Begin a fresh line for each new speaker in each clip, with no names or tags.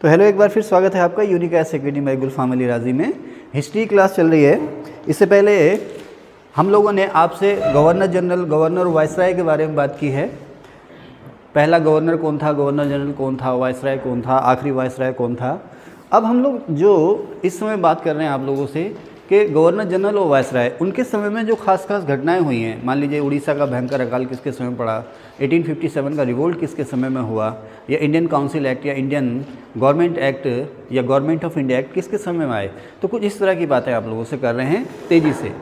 तो हेलो, एक बार फिर स्वागत है आपका यूनिक एस एकेडमी बाय गुलफाम अली राजी में। हिस्ट्री क्लास चल रही है। इससे पहले हम लोगों ने आपसे गवर्नर जनरल, गवर्नर वाइसराय के बारे में बात की है। पहला गवर्नर कौन था, गवर्नर जनरल कौन था, वाइसराय कौन था, आखिरी वाइसराय कौन था। अब हम लोग जो इस समय बात कर रहे हैं आप लोगों से कि गवर्नर जनरल और वाइसराय उनके समय में जो खास घटनाएं हुई हैं। मान लीजिए उड़ीसा का भयंकर अकाल किसके समय पड़ा, 1857 का रिवोल्ट किसके समय में हुआ, या इंडियन काउंसिल एक्ट या इंडियन गवर्नमेंट एक्ट या गवर्नमेंट ऑफ इंडिया एक्ट किसके समय में आए। तो कुछ इस तरह की बातें आप लोगों से कर रहे हैं तेज़ी से।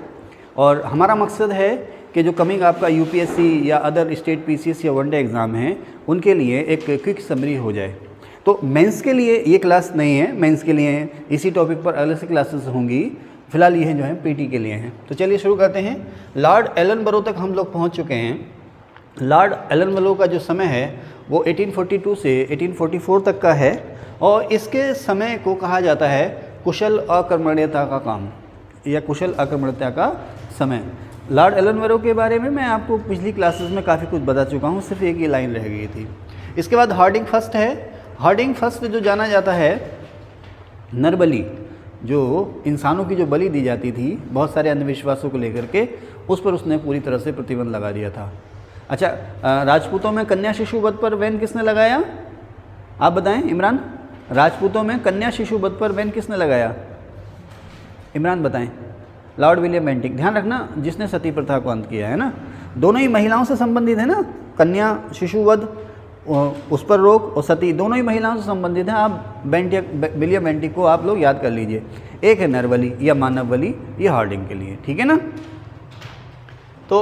और हमारा मकसद है कि जो कमिंग आपका यूपीएससी या अदर स्टेट पीसीएस या वनडे एग्ज़ाम हैं उनके लिए एक क्विक समरी हो जाए। तो मेंस के लिए ये क्लास नहीं है, मेंस के लिए इसी टॉपिक पर अलग से क्लासेस होंगी। फिलहाल ये जो है पीटी के लिए हैं। तो चलिए शुरू करते हैं। लॉर्ड एलन तक हम लोग पहुंच चुके हैं। लॉर्ड एलन का जो समय है वो 1842 से 1844 तक का है और इसके समय को कहा जाता है कुशल अकर्मण्यता का काम या कुशल अकर्मण्यता का समय। लॉर्ड एलन के बारे में मैं आपको पिछली क्लासेस में काफ़ी कुछ बता चुका हूँ, सिर्फ एक ही लाइन रह गई थी। इसके बाद हार्डिंग फर्स्ट है। हार्डिंग फर्स्ट जो जाना जाता है नरबली, जो इंसानों की जो बलि दी जाती थी बहुत सारे अंधविश्वासों को लेकर के, उस पर उसने पूरी तरह से प्रतिबंध लगा दिया था। अच्छा, राजपूतों में कन्या शिशु वध पर बैन किसने लगाया, आप बताएं इमरान। राजपूतों में कन्या शिशु वध पर बैन किसने लगाया, इमरान बताएं। Lord William Bentinck. ध्यान रखना, जिसने सती प्रथा को अंत किया है ना, दोनों ही महिलाओं से संबंधित है ना। कन्या शिशु वध उस पर रोक और सती दोनों ही महिलाओं से संबंधित हैं। आप विलियम बेंटिक को आप लोग याद कर लीजिए। एक है नरबली या मानव बलि, ये हार्डिंग के लिए, ठीक है ना। तो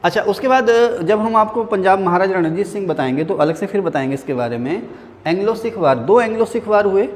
अच्छा, उसके बाद जब हम आपको पंजाब महाराजा रणजीत सिंह बताएंगे तो अलग से फिर बताएंगे इसके बारे में। एंग्लो सिख वार, 2 एंग्लो सिख वार हुए,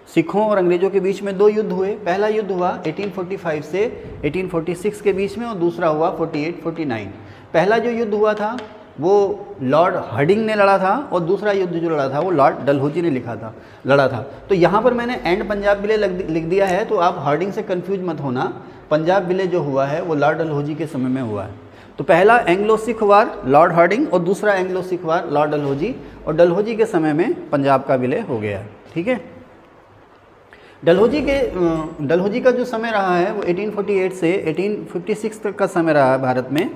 सिखों और अंग्रेजों के बीच में 2 युद्ध हुए। पहला युद्ध हुआ 1845 से 1846 के बीच में और दूसरा हुआ 48-49। पहला जो युद्ध हुआ था वो लॉर्ड हार्डिंग ने लड़ा था और दूसरा युद्ध जो लड़ा था वो लॉर्ड डलहौजी ने लड़ा था। तो यहाँ पर मैंने एंड पंजाब विले लिख दिया है, तो आप हार्डिंग से कंफ्यूज मत होना। पंजाब विले जो हुआ है वो लॉर्ड डलहौजी के समय में हुआ है। तो पहला एंग्लो सिख वार लॉर्ड हार्डिंग और दूसरा एंग्लो सिख वार लॉर्ड डलहौजी, और डलहौजी के समय में पंजाब का विलय हो गया, ठीक है। डलहौजी का जो समय रहा है वो 1848 से 1856 तक का समय रहा है भारत में,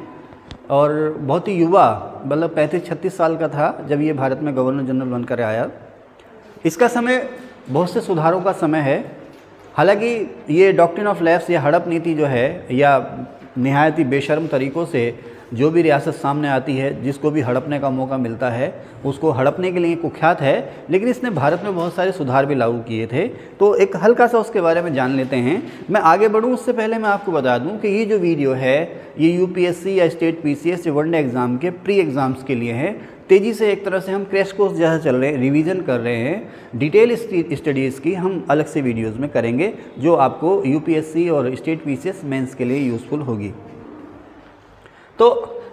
और बहुत ही युवा, मतलब 35-36 साल का था जब ये भारत में गवर्नर जनरल बनकर आया। इसका समय बहुत से सुधारों का समय है। हालांकि ये डॉक्ट्रिन ऑफ लैप्स या हड़प नीति जो है, या निहायत ही बेशर्म तरीक़ों से जो भी रियासत सामने आती है, जिसको भी हड़पने का मौका मिलता है उसको हड़पने के लिए कुख्यात है, लेकिन इसने भारत में बहुत सारे सुधार भी लागू किए थे। तो एक हल्का सा उसके बारे में जान लेते हैं। मैं आगे बढ़ूं उससे पहले मैं आपको बता दूं कि ये जो वीडियो है ये यूपीएससी या स्टेट पीसीएस या वनडे एग्ज़ाम के प्री एग्ज़ाम्स के लिए है। तेज़ी से एक तरह से हम क्रैश कोर्स जैसा चल रहे हैं, रिवीजन कर रहे हैं। डिटेल स्टडीज़ की हम अलग से वीडियोज़ में करेंगे जो आपको यूपीएससी और स्टेट पीसीएस मेंस के लिए यूज़फुल होगी। तो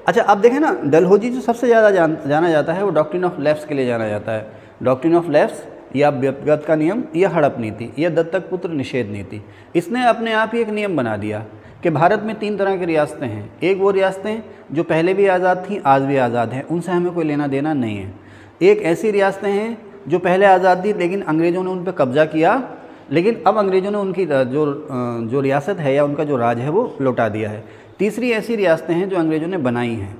अच्छा, अब देखें ना, डलहौजी जो सबसे ज़्यादा जाना जाता है वो डॉक्ट्रिन ऑफ लैप्स के लिए जाना जाता है। डॉक्ट्रिन ऑफ लैप्स या व्यक्तिगत का नियम या हड़प नीति या दत्तक पुत्र निषेध नीति, इसने अपने आप ही एक नियम बना दिया कि भारत में 3 तरह की रियासतें हैं। एक वो रियासतें जो पहले भी आज़ाद थीं, आज भी आज़ाद हैं, उनसे हमें कोई लेना देना नहीं है। एक ऐसी रियासतें हैं जो पहले आज़ाद थी लेकिन अंग्रेज़ों ने उन पर कब्ज़ा किया, लेकिन अब अंग्रेज़ों ने उनकी जो रियासत है या उनका जो राज है वो लौटा दिया है। तीसरी ऐसी रियासतें हैं जो अंग्रेज़ों ने बनाई हैं।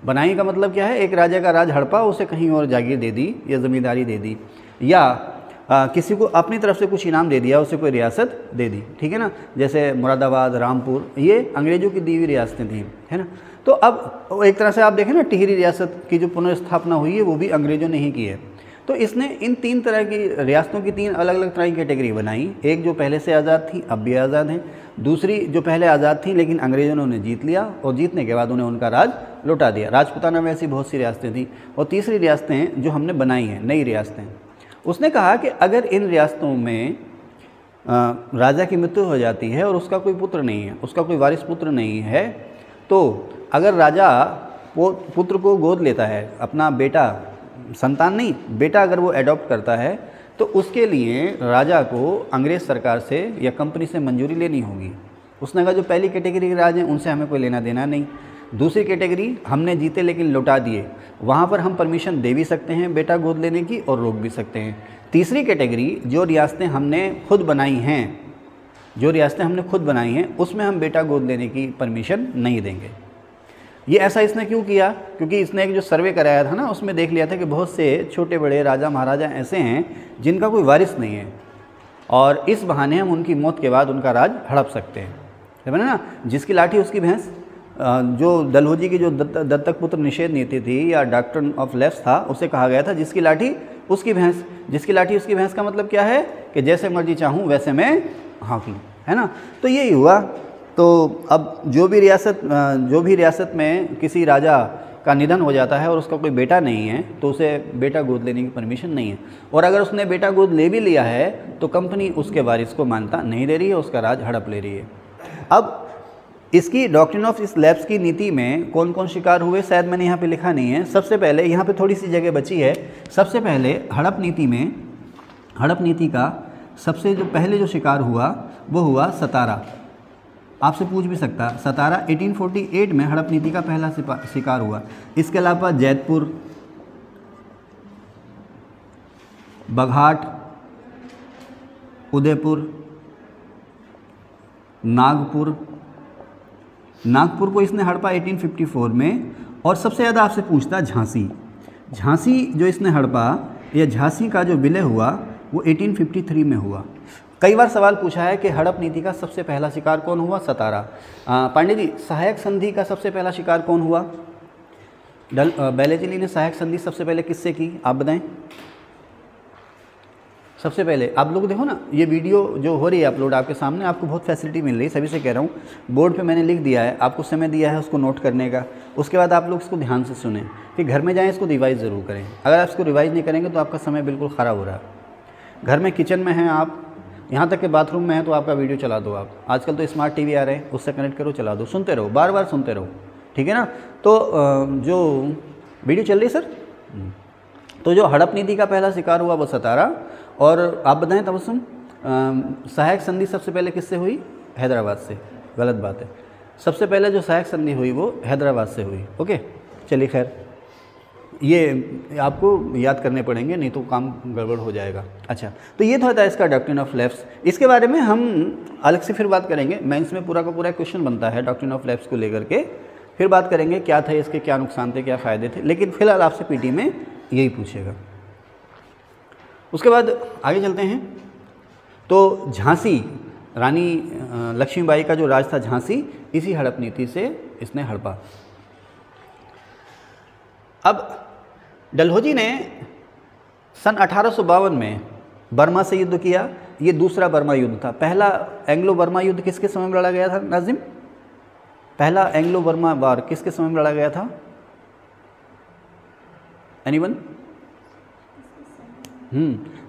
बनाई का मतलब क्या है, एक राजा का राज हड़पा, उसे कहीं और जागीर दे दी या ज़मींदारी दे दी, या किसी को अपनी तरफ से कुछ इनाम दे दिया, उसे कोई रियासत दे दी, ठीक है ना। जैसे मुरादाबाद, रामपुर, ये अंग्रेज़ों की दी हुई रियासतें थीं, है ना। तो अब एक तरह से आप देखें ना, टिहरी रियासत की जो पुनर्स्थापना हुई है वो भी अंग्रेज़ों ने ही की है। तो इसने इन 3 तरह की रियासतों की 3 अलग अलग तरह की कैटेगरी बनाई। एक जो पहले से आज़ाद थी, अब भी आज़ाद हैं। दूसरी जो पहले आज़ाद थी लेकिन अंग्रेज़ों ने उन्हें जीत लिया और जीतने के बाद उन्हें उनका राज लौटा दिया। राजपूताना में ऐसी बहुत सी रियासतें थीं। और तीसरी रियासतें जो हमने बनाई हैं, नई रियासतें। उसने कहा कि अगर इन रियासतों में राजा की मृत्यु हो जाती है और उसका कोई पुत्र नहीं है, उसका कोई वारिस पुत्र नहीं है, तो अगर राजा वो पुत्र को गोद लेता है, अपना बेटा, संतान नहीं, बेटा अगर वो एडॉप्ट करता है, तो उसके लिए राजा को अंग्रेज़ सरकार से या कंपनी से मंजूरी लेनी होगी। उसने कहा जो पहली कैटेगरी के राज हैं उनसे हमें कोई लेना देना नहीं। दूसरी कैटेगरी हमने जीते लेकिन लौटा दिए, वहाँ पर हम परमिशन दे भी सकते हैं बेटा गोद लेने की और रोक भी सकते हैं। तीसरी कैटेगरी जो रियासतें हमने खुद बनाई हैं, उसमें हम बेटा गोद लेने की परमिशन नहीं देंगे। ये ऐसा इसने क्यों किया? क्योंकि इसने एक जो सर्वे कराया था ना, उसमें देख लिया था कि बहुत से छोटे बड़े राजा महाराजा ऐसे हैं जिनका कोई वारिस नहीं है, और इस बहाने हम उनकी मौत के बाद उनका राज हड़प सकते हैं। समझे ना, जिसकी लाठी उसकी भैंस। जो डलहौजी की जो दत्तक पुत्र निषेध नीति थी या डॉक्ट्रिन ऑफ लेफ्ट था, उसे कहा गया था जिसकी लाठी उसकी भैंस। जिसकी लाठी उसकी भैंस का मतलब क्या है कि जैसे मर्जी चाहूँ वैसे मैं हाँक लूँ, है ना। तो यही हुआ। तो अब जो भी रियासत में किसी राजा का निधन हो जाता है और उसका कोई बेटा नहीं है, तो उसे बेटा गोद लेने की परमिशन नहीं है, और अगर उसने बेटा गोद ले भी लिया है तो कंपनी उसके वारिस को मान्यता नहीं दे रही है, उसका राज हड़प ले रही है। अब इसकी डॉक्ट्रिन ऑफ इस लैप्स की नीति में कौन कौन शिकार हुए, शायद मैंने यहाँ पे लिखा नहीं है। सबसे पहले यहाँ पे थोड़ी सी जगह बची है। सबसे पहले हड़प नीति का सबसे जो पहले जो शिकार हुआ वो हुआ सतारा। आपसे पूछ भी सकता, सतारा 1848 में हड़प नीति का पहला शिकार हुआ। इसके अलावा जैतपुर, बघाट, उदयपुर, नागपुर को इसने हड़पा 1854 में। और सबसे ज़्यादा आपसे पूछता झांसी जो इसने हड़पा, या झांसी का जो विलय हुआ वो 1853 में हुआ। कई बार सवाल पूछा है कि हड़प नीति का सबसे पहला शिकार कौन हुआ? सतारा। पांडे जी, सहायक संधि का सबसे पहला शिकार कौन हुआ? बैलेजिली ने सहायक संधि सबसे पहले किससे की, आप बताएं। सबसे पहले आप लोग देखो ना, ये वीडियो जो हो रही है अपलोड आपके सामने, आपको बहुत फैसिलिटी मिल रही है, सभी से कह रहा हूँ। बोर्ड पे मैंने लिख दिया है, आपको समय दिया है उसको नोट करने का। उसके बाद आप लोग इसको ध्यान से सुने, कि घर में जाएँ इसको रिवाइज़ ज़रूर करें। अगर आप इसको रिवाइज़ नहीं करेंगे तो आपका समय बिल्कुल ख़राब हो रहा है। घर में किचन में हैं आप, यहाँ तक कि बाथरूम में है, तो आपका वीडियो चला दो। आप आजकल तो स्मार्ट टीवी आ रहे हैं, उससे कनेक्ट करो, चला दो, सुनते रहो, बार बार सुनते रहो, ठीक है ना। तो जो वीडियो चल रही है सर, तो जो हड़प नीति का पहला शिकार हुआ वो सतारा। और आप बताएं तबस्सुम, सहायक संधि सबसे पहले किससे हुई? हैदराबाद से। गलत बात है, सबसे पहले जो सहायक संधि हुई वो हैदराबाद से हुई। ओके, चलिए खैर, ये आपको याद करने पड़ेंगे, नहीं तो काम गड़बड़ हो जाएगा। अच्छा, तो ये था इसका डॉक्ट्रिन ऑफ लैप्स। इसके बारे में हम अलग से फिर बात करेंगे। मेंस में पूरा का पूरा क्वेश्चन बनता है डॉक्ट्रिन ऑफ लैप्स को लेकर के, फिर बात करेंगे क्या था इसके, क्या नुकसान थे, क्या फ़ायदे थे। लेकिन फिलहाल आपसे पीटी में यही पूछेगा। उसके बाद आगे चलते हैं। तो झांसी, रानी लक्ष्मीबाई का जो राज था झांसी, इसी हड़प नीति से इसने हड़पा। अब डलहौजी ने सन 1852 में बर्मा से युद्ध किया। ये दूसरा बर्मा युद्ध था। पहला एंग्लो बर्मा युद्ध किसके समय में लड़ा गया था नाजिम? पहला एंग्लो बर्मा वार किसके समय में लड़ा गया था? एनीवन?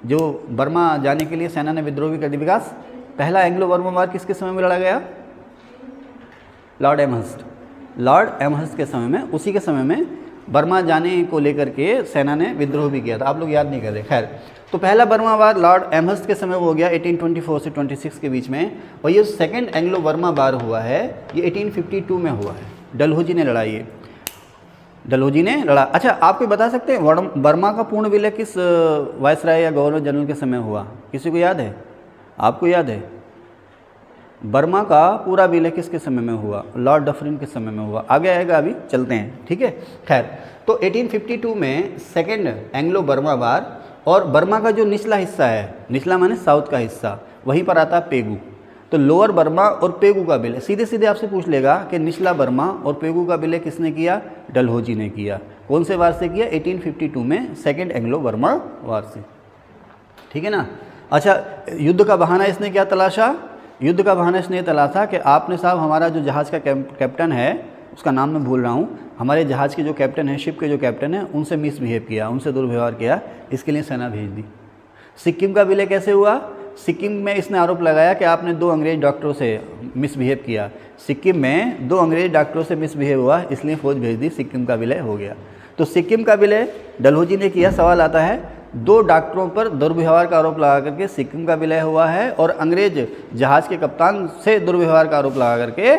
जो बर्मा जाने के लिए सेना ने विद्रोह भी कर दी। विकास, पहला एंग्लो बर्मा वार किसके समय में लड़ा गया? लॉर्ड एमहर्स्ट के समय में। उसी के समय में बर्मा जाने को लेकर के सेना ने विद्रोह भी किया था। आप लोग याद नहीं कर रहे, खैर। तो पहला बर्मा वार लॉर्ड एमहर्स्ट के समय वो हो गया 1824 से 26 के बीच में। और ये सेकंड एंग्लो बर्मा वार हुआ है, ये 1852 में हुआ है। डलहौजी ने लड़ा, ये डलहौजी ने लड़ा। अच्छा, आपको बता सकते हैं बर्मा का पूर्ण विलय किस वायसराय या गवर्नर जनरल के समय हुआ? किसी को याद है? आपको याद है? बर्मा का पूरा विलय किसके समय में हुआ? लॉर्ड डफरिन के समय में हुआ। आगे आएगा, अभी चलते हैं, ठीक है। खैर, तो 1852 में सेकेंड एंग्लो बर्मा वार। और बर्मा का जो निचला हिस्सा है, निचला माने साउथ का हिस्सा, वहीं पर आता है पेगू। तो लोअर बर्मा और पेगू का विलय सीधे सीधे आपसे पूछ लेगा कि निचला बर्मा और पेगू का विलय किसने किया? डलहौजी ने किया। कौन से वार से किया? 1852 में सेकेंड एंग्लो बर्मा वार से, ठीक है ना। अच्छा, युद्ध का बहाना इसने क्या तलाशा? युद्ध का बहाना इसने तलाशा कि आपने साहब हमारा जो जहाज़ का कैप्टन है, उसका नाम मैं भूल रहा हूँ, हमारे जहाज़ के जो कैप्टन है, शिप के जो कैप्टन है, उनसे मिसबिहेव किया, उनसे दुर्व्यवहार किया, इसके लिए सेना भेज दी। सिक्किम का विलय कैसे हुआ? सिक्किम में इसने आरोप लगाया कि आपने 2 अंग्रेज डॉक्टरों से मिसबिहेव किया। सिक्किम में 2 अंग्रेज डॉक्टरों से मिसबिहेव हुआ, इसलिए फौज भेज दी, सिक्किम का विलय हो गया। तो सिक्किम का विलय डलहौजी ने किया। सवाल आता है, 2 डॉक्टरों पर दुर्व्यवहार का आरोप लगा करके सिक्किम का विलय हुआ है, और अंग्रेज जहाज़ के कप्तान से दुर्व्यवहार का आरोप लगा करके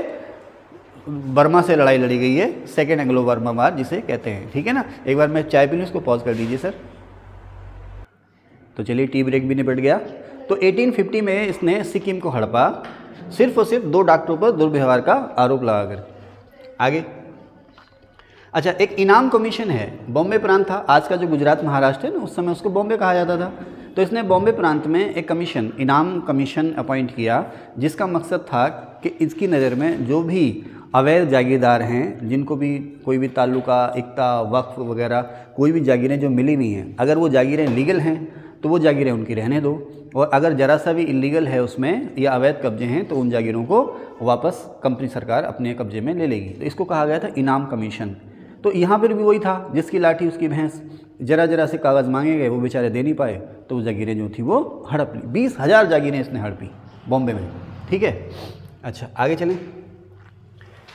बर्मा से लड़ाई लड़ी गई है, सेकेंड एंग्लो बर्मा वार जिसे कहते हैं, ठीक है ना। एक बार मैं चाय पी लूँ, इसको पॉज कर दीजिए सर। तो चलिए टी ब्रेक भी निपट गया। तो 1850 में इसने सिक्किम को हड़पा, सिर्फ और सिर्फ 2 डॉक्टरों पर दुर्व्यवहार का आरोप लगाकर। आगे अच्छा, एक इनाम कमीशन है, बॉम्बे प्रांत था, आज का जो गुजरात महाराष्ट्र है ना, उस समय उसको बॉम्बे कहा जाता था। तो इसने बॉम्बे प्रांत में एक कमीशन, इनाम कमीशन अपॉइंट किया, जिसका मकसद था कि इसकी नज़र में जो भी अवैध जागीरदार हैं, जिनको भी कोई भी ताल्लुका, इक्ता, वक्फ वगैरह कोई भी जागीरें जो मिली हुई हैं, अगर वो जागीरें लीगल हैं तो वो जागीरें उनकी रहने दो, और अगर ज़रा सा भी इलीगल है उसमें या अवैध कब्जे हैं तो उन जागीरों को वापस कंपनी सरकार अपने कब्जे में ले लेगी। तो इसको कहा गया था इनाम कमीशन। तो यहाँ पर भी वही था, जिसकी लाठी उसकी भैंस, जरा जरा से कागज़ मांगे गए, वो बेचारे दे नहीं पाए, तो वो जागीरें जो थी वो हड़प ली। 20,000 जागीरें इसने हड़पी बॉम्बे में, ठीक है। अच्छा आगे चलें।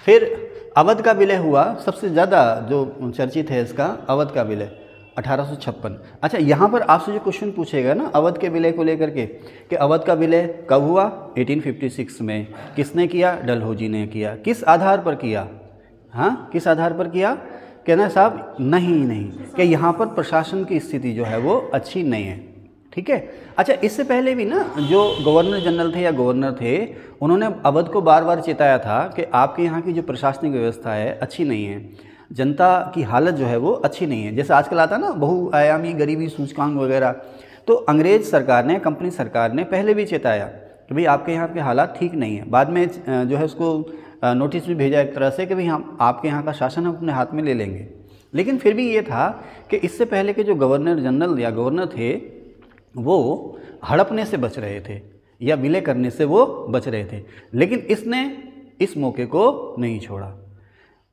फिर अवध का विलय हुआ, सबसे ज़्यादा जो चर्चित है इसका अवध का विलय 1856। अच्छा, यहाँ पर आपसे जो क्वेश्चन पूछेगा ना अवध के विलय को लेकर के, कि अवध का विलय कब हुआ? 1856 में। किसने किया? डलहौजी ने किया। किस आधार पर किया? हाँ, किस आधार पर किया? कहना साहब नहीं, कि यहाँ पर प्रशासन की स्थिति जो है वो अच्छी नहीं है, ठीक है। अच्छा, इससे पहले भी ना जो गवर्नर जनरल थे या गवर्नर थे, उन्होंने अवध को बार बार चेताया था कि आपके यहाँ की जो प्रशासनिक व्यवस्था है अच्छी नहीं है, जनता की हालत जो है वो अच्छी नहीं है। जैसे आजकल आता ना बहुआयामी गरीबी सूचकांक वगैरह, तो अंग्रेज़ सरकार ने, कंपनी सरकार ने पहले भी चेताया कि भाई आपके यहाँ के हालात ठीक नहीं है। बाद में जो है उसको नोटिस भी भेजा एक तरह से कि भाई हम आपके यहाँ का शासन हम अपने हाथ में ले लेंगे। लेकिन फिर भी ये था कि इससे पहले के जो गवर्नर जनरल या गवर्नर थे वो हड़पने से बच रहे थे या विलय करने से वो बच रहे थे, लेकिन इसने इस मौके को नहीं छोड़ा।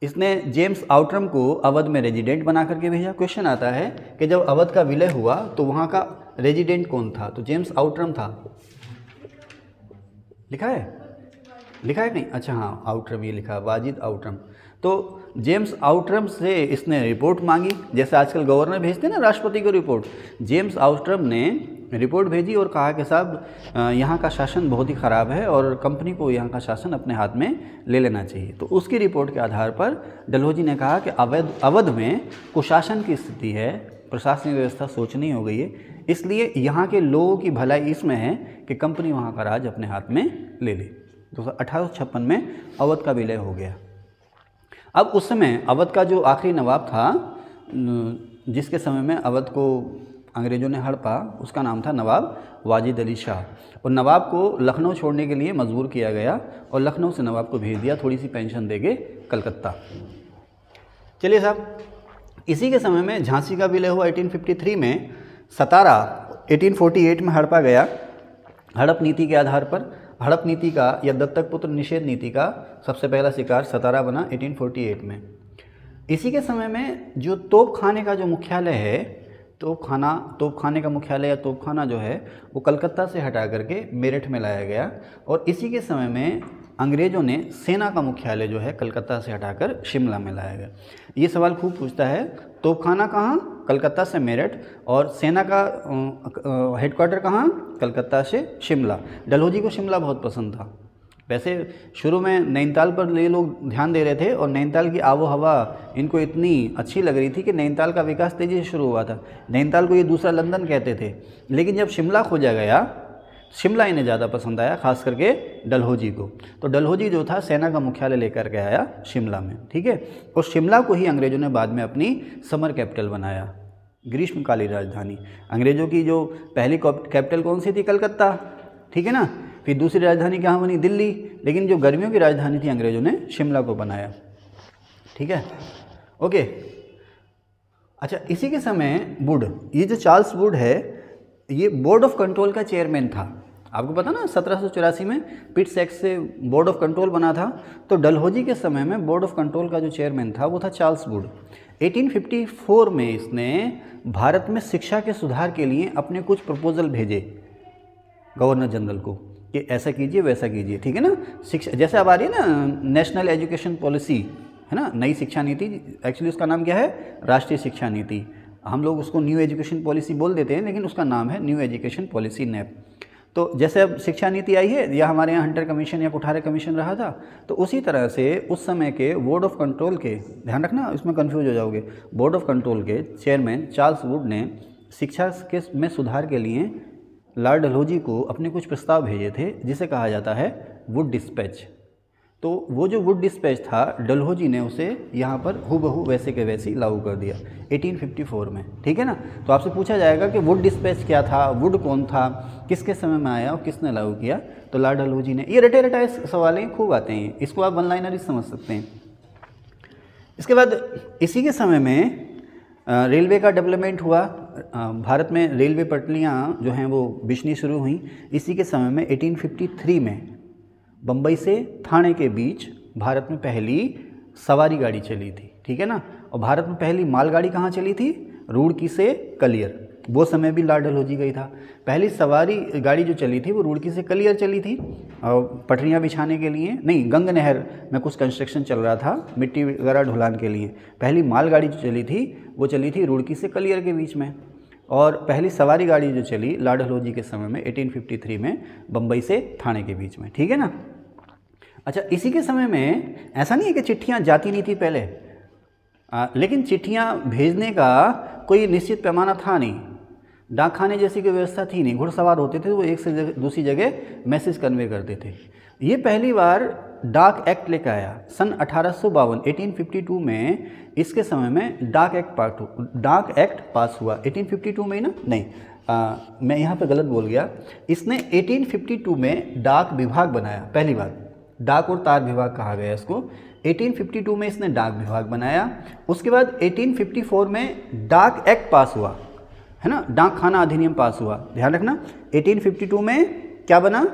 इसने जेम्स आउटरम को अवध में रेजिडेंट बना करके भेजा। क्वेश्चन आता है कि जब अवध का विलय हुआ तो वहाँ का रेजिडेंट कौन था? तो जेम्स आउटरम था। लिखा है कहीं? अच्छा हाँ, आउटरम ये लिखा, वाजिद आउटरम। तो जेम्स आउटरम से इसने रिपोर्ट मांगी, जैसे आजकल गवर्नर भेजते हैं ना राष्ट्रपति को रिपोर्ट। जेम्स आउटरम ने रिपोर्ट भेजी और कहा कि साहब यहाँ का शासन बहुत ही ख़राब है और कंपनी को यहाँ का शासन अपने हाथ में ले लेना चाहिए। तो उसकी रिपोर्ट के आधार पर डलहौजी ने कहा कि अवध में कुशासन की स्थिति है, प्रशासनिक व्यवस्था शोचनीय हो गई है, इसलिए यहाँ के लोगों की भलाई इसमें है कि कंपनी वहाँ का राज अपने हाथ में ले ले। तो 1856 में अवध का विलय हो गया। अब उस समय अवध का जो आखिरी नवाब था, जिसके समय में अवध को अंग्रेज़ों ने हड़पा, उसका नाम था नवाब वाजिद अली शाह। और नवाब को लखनऊ छोड़ने के लिए मजबूर किया गया और लखनऊ से नवाब को भेज दिया थोड़ी सी पेंशन देके कलकत्ता। चलिए साहब, इसी के समय में झांसी का विलय हुआ 1853 में। सतारा 1848 में हड़पा गया। हड़प नीति के आधार पर, हड़प नीति का या दत्तक पुत्र निषेध नीति का सबसे पहला शिकार सतारा बना 1848 में। इसी के समय में जो तोपखाने का जो मुख्यालय है, तोपखाने का मुख्यालय या तोपखाना जो है वो कलकत्ता से हटा करके मेरठ में लाया गया। और इसी के समय में अंग्रेज़ों ने सेना का मुख्यालय जो है कलकत्ता से हटाकर शिमला में लाया गया। ये सवाल खूब पूछता है, तोपखाना कहाँ? कलकत्ता से मेरठ। और सेना का हेडक्वार्टर कहाँ? कलकत्ता से शिमला। डलहौजी को शिमला बहुत पसंद था। वैसे शुरू में नैनीताल पर ये लोग ध्यान दे रहे थे और नैनीताल की आबो हवा इनको इतनी अच्छी लग रही थी कि नैनीताल का विकास तेज़ी से शुरू हुआ था। नैनीताल को ये दूसरा लंदन कहते थे। लेकिन जब शिमला खोजा गया, शिमला इन्हें ज़्यादा पसंद आया, खास करके डलहौजी को। तो डलहौजी जो था सेना का मुख्यालय लेकर के आया शिमला में, ठीक है। और शिमला को ही अंग्रेज़ों ने बाद में अपनी समर कैपिटल बनाया, ग्रीष्मकालीन राजधानी। अंग्रेज़ों की जो पहली कैपिटल कौन सी थी? कलकत्ता, ठीक है ना। फिर दूसरी राजधानी कहाँ बनी? दिल्ली। लेकिन जो गर्मियों की राजधानी थी अंग्रेज़ों ने शिमला को बनाया, ठीक है, ओके। अच्छा, इसी के समय वुड, ये जो चार्ल्स वुड है, ये बोर्ड ऑफ कंट्रोल का चेयरमैन था। आपको पता ना 1784 में पिट्स एक्ट से बोर्ड ऑफ कंट्रोल बना था। तो डलहौजी के समय में बोर्ड ऑफ कंट्रोल का जो चेयरमैन था वो था चार्ल्स वुड। 1854 में इसने भारत में शिक्षा के सुधार के लिए अपने कुछ प्रपोजल भेजे गवर्नर जनरल को कि ऐसा कीजिए वैसा कीजिए, ठीक है ना। शिक्षा जैसे अब आ रही है ना नेशनल एजुकेशन पॉलिसी, है ना, नई शिक्षा नीति। एक्चुअली उसका नाम क्या है? राष्ट्रीय शिक्षा नीति। हम लोग उसको न्यू एजुकेशन पॉलिसी बोल देते हैं, लेकिन उसका नाम है न्यू एजुकेशन पॉलिसी, नैप। तो जैसे अब शिक्षा नीति आई है या हमारे यहाँ हंटर कमीशन या कुठारे कमीशन रहा था, तो उसी तरह से उस समय के बोर्ड ऑफ कंट्रोल के, ध्यान रखना इसमें कंफ्यूज हो जाओगे, बोर्ड ऑफ कंट्रोल के चेयरमैन चार्ल्स वुड ने शिक्षा के में सुधार के लिए लॉर्ड डलहौजी को अपने कुछ प्रस्ताव भेजे थे, जिसे कहा जाता है वुड डिस्पैच। तो वो जो वुड डिस्पैच था, डलहौजी ने उसे यहाँ पर हूबहू वैसे के वैसे ही लागू कर दिया 1854 में, ठीक है ना। तो आपसे पूछा जाएगा कि वुड डिस्पैच क्या था, वुड कौन था, किसके समय में आया और किसने लागू किया, तो लॉर्ड डलहौजी ने। ये रटे रटाए सवाल हैं, खूब आते हैं, इसको आप वन लाइनर ही समझ सकते हैं। इसके बाद इसी के समय में रेलवे का डेवलपमेंट हुआ। भारत में रेलवे पटरियाँ जो हैं वो बिछनी शुरू हुई। इसी के समय में 1853 में बम्बई से ठाणे के बीच भारत में पहली सवारी गाड़ी चली थी, ठीक है ना। और भारत में पहली मालगाड़ी कहाँ चली थी, रुड़की से कलियर, वो समय भी लॉर्ड डलहौजी गई था। पहली सवारी गाड़ी जो चली थी वो रुड़की से कलियर चली थी, और पटरियाँ बिछाने के लिए नहीं, गंग नहर में कुछ कंस्ट्रक्शन चल रहा था मिट्टी वगैरह ढुलान के लिए। पहली मालगाड़ी जो चली थी वो चली थी रुड़की से कलियर के बीच में, और पहली सवारी गाड़ी जो चली लॉर्ड डलहौजी के समय में 1853 में बम्बई से ठाणे के बीच में, ठीक है ना। अच्छा, इसी के समय में ऐसा नहीं है कि चिट्ठियाँ जाती नहीं थी पहले, लेकिन चिट्ठियाँ भेजने का कोई निश्चित पैमाना था नहीं, डाक खाने जैसी कोई व्यवस्था थी नहीं, घुड़सवार होते थे वो एक से दूसरी जगह मैसेज कन्वे करते थे। ये पहली बार डाक एक्ट लेकर आया सन 1852 1852 में। इसके समय में डाक एक्ट पास हुआ 1852 में ही ना, नहीं मैं यहाँ पे गलत बोल गया। इसने 1852 में डाक विभाग बनाया, पहली बार डाक और तार विभाग कहा गया इसको। 1852 में इसने डाक विभाग बनाया। उसके बाद 1854 में डाक एक्ट पास हुआ, है ना, डाक खाना अधिनियम पास हुआ। ध्यान रखना 1852 में क्या बना,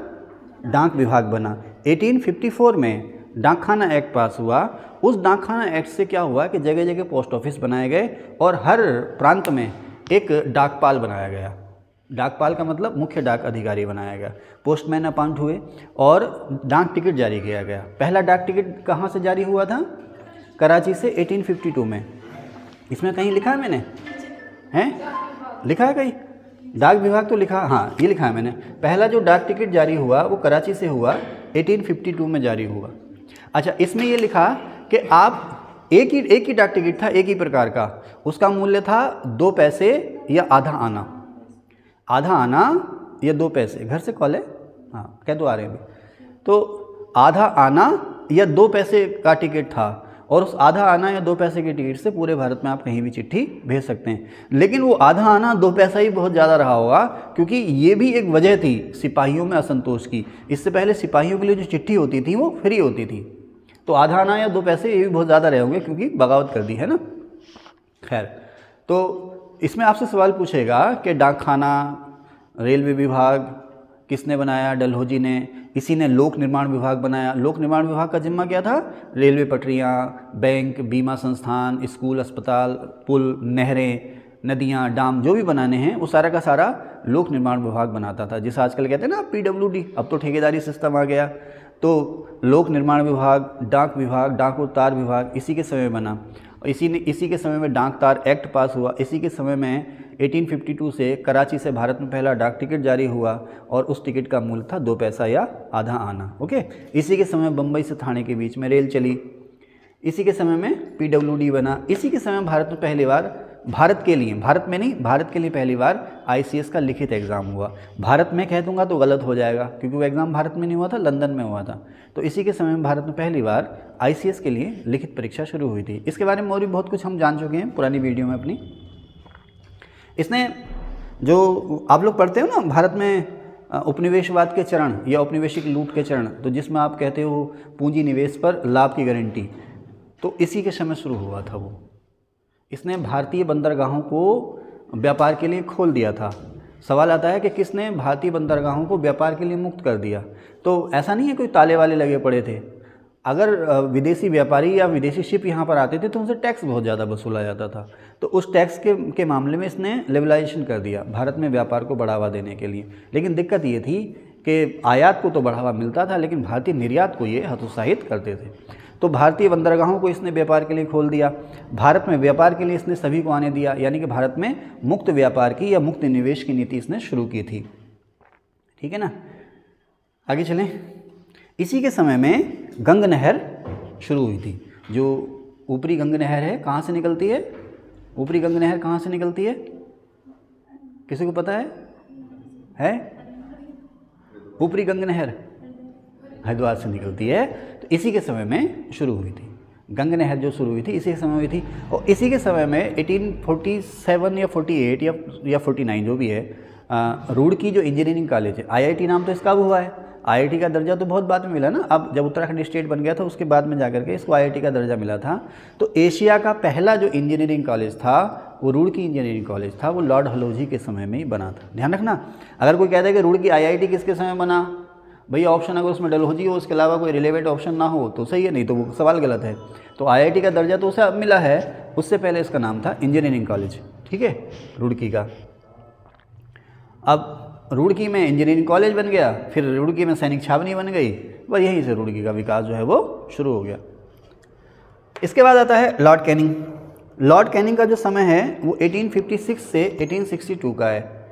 डाक विभाग बना। 1854 में डाक खाना एक्ट पास हुआ। उस डाक खाना एक्ट से क्या हुआ कि जगह जगह पोस्ट ऑफिस बनाए गए और हर प्रांत में एक डाकपाल बनाया गया। डाकपाल का मतलब मुख्य डाक अधिकारी बनाया गया। पोस्टमैन अपॉइंट हुए और डाक टिकट जारी किया गया। पहला डाक टिकट कहाँ से जारी हुआ था, कराची से 1852 में। इसमें कहीं लिखा है मैंने, हैं लिखा है कहीं, डाक विभाग तो लिखा, हाँ ये लिखा है मैंने। पहला जो डाक टिकट जारी हुआ वो कराची से हुआ, 1852 में जारी हुआ। अच्छा, इसमें ये लिखा कि आप एक ही डाक टिकट था, एक ही प्रकार का, उसका मूल्य था 2 पैसे या आधा आना। आधा आना या 2 पैसे, घर से कॉल है, हाँ कह दो आ रहे हैं अभी। तो आधा आना या 2 पैसे का टिकट था, और उस आधा आना या 2 पैसे के टिकट से पूरे भारत में आप कहीं भी चिट्ठी भेज सकते हैं। लेकिन वो आधा आना 2 पैसा ही बहुत ज़्यादा रहा होगा, क्योंकि ये भी एक वजह थी सिपाहियों में असंतोष की। इससे पहले सिपाहियों के लिए जो चिट्ठी होती थी वो फ्री होती थी, तो आधा आना या 2 पैसे ये भी बहुत ज़्यादा रहे होंगे, क्योंकि बगावत कर दी है ना। खैर, तो इसमें आपसे सवाल पूछेगा कि डाक खाना, रेलवे विभाग किसने बनाया, डलहौजी ने। इसी ने लोक निर्माण विभाग बनाया। लोक निर्माण विभाग का जिम्मा क्या था, रेलवे पटरियाँ, बैंक, बीमा संस्थान, स्कूल, अस्पताल, पुल, नहरें, नदियाँ, डाम जो भी बनाने हैं वो सारा का सारा लोक निर्माण विभाग बनाता था, जिसे आजकल कहते हैं ना PWD। अब तो ठेकेदारी सिस्टम आ गया। तो लोक निर्माण विभाग, डाक विभाग, डाक और तार विभाग इसी के समय बना। इसी के समय में डाक तार एक्ट पास हुआ। इसी के समय में 1852 से कराची से भारत में पहला डाक टिकट जारी हुआ, और उस टिकट का मूल्य था 2 पैसा या आधा आना। ओके, इसी के समय बम्बई से ठाणे के बीच में रेल चली। इसी के समय में PWD बना। इसी के समय भारत में पहली बार, भारत के लिए पहली बार ICS का लिखित एग्ज़ाम हुआ। भारत में कह दूंगा तो गलत हो जाएगा, क्योंकि वो एग्ज़ाम भारत में नहीं हुआ था, लंदन में हुआ था। तो इसी के समय में भारत में पहली बार ICS के लिए लिखित परीक्षा शुरू हुई थी। इसके बारे में और भी बहुत कुछ हम जान चुके हैं पुरानी वीडियो में अपनी। इसने जो आप लोग पढ़ते हो ना भारत में उपनिवेशवाद के चरण या औपनिवेशिक लूट के चरण, तो जिसमें आप कहते हो पूंजी निवेश पर लाभ की गारंटी, तो इसी के समय शुरू हुआ था वो। इसने भारतीय बंदरगाहों को व्यापार के लिए खोल दिया था। सवाल आता है कि किसने भारतीय बंदरगाहों को व्यापार के लिए मुक्त कर दिया। तो ऐसा नहीं है कोई ताले वाले लगे पड़े थे। अगर विदेशी व्यापारी या विदेशी शिप यहाँ पर आते थे तो उनसे टैक्स बहुत ज़्यादा वसूला जाता था। तो उस टैक्स के मामले में इसने लिबरलाइजेशन कर दिया भारत में व्यापार को बढ़ावा देने के लिए। लेकिन दिक्कत ये थी कि आयात को तो बढ़ावा मिलता था, लेकिन भारतीय निर्यात को ये हतोत्साहित करते थे। तो भारतीय बंदरगाहों को इसने व्यापार के लिए खोल दिया। भारत में व्यापार के लिए इसने सभी को आने दिया, यानी कि भारत में मुक्त व्यापार की या मुक्त निवेश की नीति इसने शुरू की थी। ठीक है ना। आगे चलें। इसी के समय में गंग नहर शुरू हुई थी। जो ऊपरी गंग नहर है कहाँ से निकलती है? ऊपरी गंग नहर कहाँ से निकलती है? किसी को पता है? ऊपरी गंग नहर हरिद्वार से निकलती है। तो इसी के समय में शुरू हुई थी गंग नहर, जो शुरू हुई थी इसी के समय हुई थी। और इसी के समय में 1847 या 48 या 49 जो भी है, रुड़की जो इंजीनियरिंग कॉलेज है, IIT नाम तो इसका अब हुआ है। IIT का दर्जा तो बहुत बाद में मिला ना, अब जब उत्तराखंड स्टेट बन गया था उसके बाद में जाकर के इसको IIT का दर्जा मिला था। तो एशिया का पहला जो इंजीनियरिंग कॉलेज था वो रुड़की इंजीनियरिंग कॉलेज था, वो लॉर्ड डलहौजी के समय में ही बना था। ध्यान रखना, अगर कोई कहता है कि रुड़की IIT किसके समय बना, भैया ऑप्शन अगर उसमें डलहौजी हो उसके अलावा कोई रिलेवेंट ऑप्शन ना हो तो सही है, नहीं तो वो सवाल गलत है। तो IIT का दर्जा तो उसे अब मिला है, उससे पहले इसका नाम था इंजीनियरिंग कॉलेज, ठीक है, रुड़की का। अब रुड़की में इंजीनियरिंग कॉलेज बन गया, फिर रुड़की में सैनिक छावनी बन गई, बस यहीं से रुड़की का विकास जो है वो शुरू हो गया। इसके बाद आता है लॉर्ड कैनिंग। लॉर्ड कैनिंग का जो समय है वो 1856 से 1862 का है।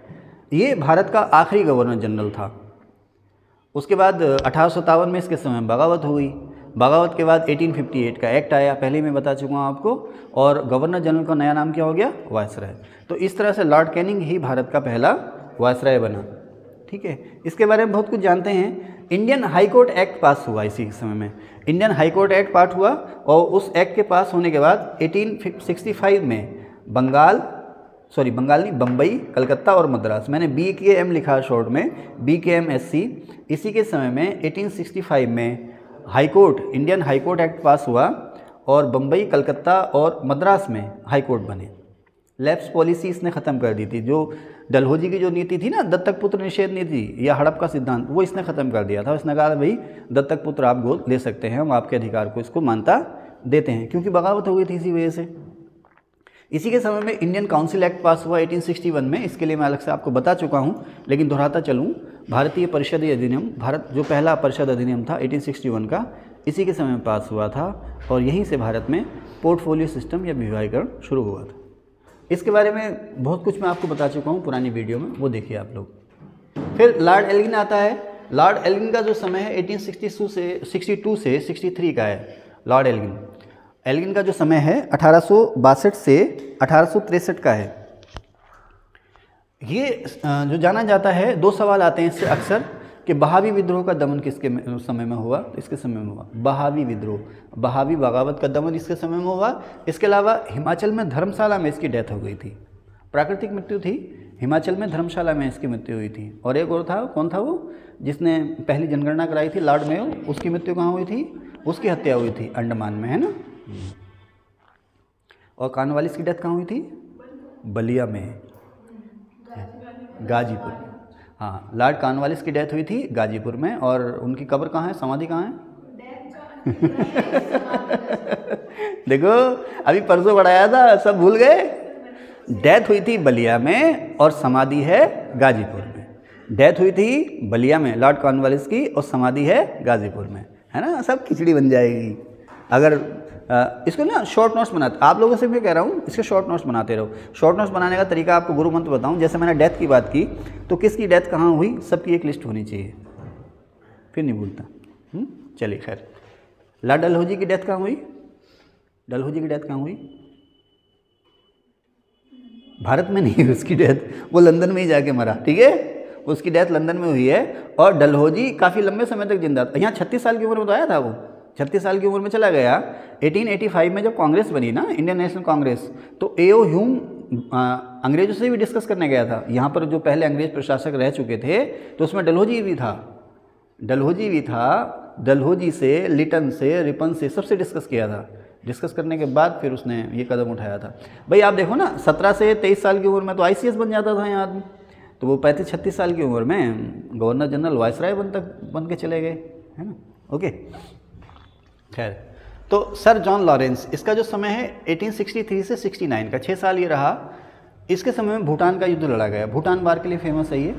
ये भारत का आखिरी गवर्नर जनरल था। उसके बाद 1857 में इसके समय बगावत हुई। बगावत के बाद 1858 का एक्ट आया, पहले मैं बता चुका हूँ आपको, और गवर्नर जनरल का नया नाम क्या हो गया? वायसराय। तो इस तरह से लॉर्ड कैनिंग ही भारत का पहला वायसराय बना, ठीक है। इसके बारे में बहुत कुछ जानते हैं। इंडियन हाई कोर्ट एक्ट पास हुआ इसी समय में। इंडियन हाई कोर्ट एक्ट पास हुआ और उस एक्ट के पास होने के बाद 1865 में बम्बई, कलकत्ता और मद्रास, मैंने BKM लिखा शॉर्ट में, BKMSC। इसी के समय में 1865 में high court, Indian high court act पास हुआ और बम्बई, कलकत्ता और मद्रास में हाई कोर्ट बने। लैप्स पॉलिसी इसने ख़त्म कर दी थी। जो डलहौजी की जो नीति थी ना, दत्तक पुत्र निषेध नीति या हड़प का सिद्धांत, वो इसने ख़त्म कर दिया था। इसने कहा भाई दत्तक पुत्र आप गोद ले सकते हैं, हम आपके अधिकार को इसको मानता देते हैं, क्योंकि बगावत हो गई थी इसी वजह से। इसी के समय में इंडियन काउंसिल एक्ट पास हुआ 1861 में। इसके लिए मैं अलग से आपको बता चुका हूँ, लेकिन दोहराता चलूँ। भारतीय परिषदीय अधिनियम, भारत जो पहला परिषद अधिनियम था 1861 का, इसी के समय में पास हुआ था और यहीं से भारत में पोर्टफोलियो सिस्टम या विभागीकरण शुरू हुआ था। इसके बारे में बहुत कुछ मैं आपको बता चुका हूँ पुरानी वीडियो में, वो देखिए आप लोग। फिर लॉर्ड एल्गिन आता है। लॉर्ड एल्गिन का जो समय है 1862 से 63 का है। लॉर्ड एल्गिन का जो समय है 1862 से 1863 का है। ये जो जाना जाता है, दो सवाल आते हैं इससे अक्सर कि बहावी विद्रोह का दमन किसके समय में हुआ? इसके समय में हुआ बहावी विद्रोह, बहावी बगावत का दमन इसके समय में हुआ। इसके अलावा हिमाचल में धर्मशाला में इसकी डेथ हो गई थी, प्राकृतिक मृत्यु थी। हिमाचल में धर्मशाला में इसकी मृत्यु हुई थी। और एक और था, कौन था वो, जिसने पहली जनगणना कराई थी, लॉर्ड मेयो, उसकी मृत्यु कहाँ हुई थी? उसकी हत्या हुई थी अंडमान में, है ना। और कॉर्नवालिस की डेथ कहाँ हुई थी? बलिया में, गाजीपुर। हाँ, लॉर्ड कॉर्नवालिस की डेथ हुई थी गाजीपुर में। और उनकी कब्र कहाँ है, समाधि कहाँ है? देखो अभी परसों बढ़ाया था, सब भूल गए। डेथ हुई थी बलिया में और समाधि है गाजीपुर में। डेथ हुई थी बलिया में लॉर्ड कॉर्नवालिस की और समाधि है गाजीपुर में, है ना। सब खिचड़ी बन जाएगी अगर इसको ना शॉर्ट नोट्स बनाते। आप लोगों से भी कह रहा हूँ, इसके शॉर्ट नोट्स बनाते रहो। शॉर्ट नोट्स बनाने का तरीका आपको गुरु मंत्र बताऊँ। जैसे मैंने डेथ की बात की, तो किसकी डेथ कहाँ हुई, सबकी एक लिस्ट होनी चाहिए, फिर नहीं भूलता। चलिए खैर, लॉर्ड डलहौजी की डेथ कहाँ हुई? डलहौजी की डेथ कहाँ हुई? भारत में नहीं, उसकी डेथ वो लंदन में ही जाके मरा, ठीक है। उसकी डेथ लंदन में हुई है। और डलहौजी काफ़ी लंबे समय तक जिंदा था। यहाँ 36 साल की उम्र में तो आया था वो, 36 साल की उम्र में चला गया। 1885 में जब कांग्रेस बनी ना, इंडियन नेशनल कांग्रेस, तो A.O. ह्यूम अंग्रेजों से भी डिस्कस करने गया था। यहाँ पर जो पहले अंग्रेज प्रशासक रह चुके थे, तो उसमें डलहौजी भी था। डलहौजी से, लिटन से, रिपन से, सबसे डिस्कस किया था। डिस्कस करने के बाद फिर उसने ये कदम उठाया था। भाई आप देखो ना, 17 से 23 साल की उम्र में तो ICS बन जाता था यहाँ आदमी। तो वो 35-36 साल की उम्र में गवर्नर जनरल वायसराय बन के चले गए, है ना। ओके खैर, तो सर जॉन लॉरेंस, इसका जो समय है 1863 से 69 का, 6 साल ये रहा। इसके समय में भूटान का युद्ध लड़ा गया। भूटान वार के लिए फेमस है ये।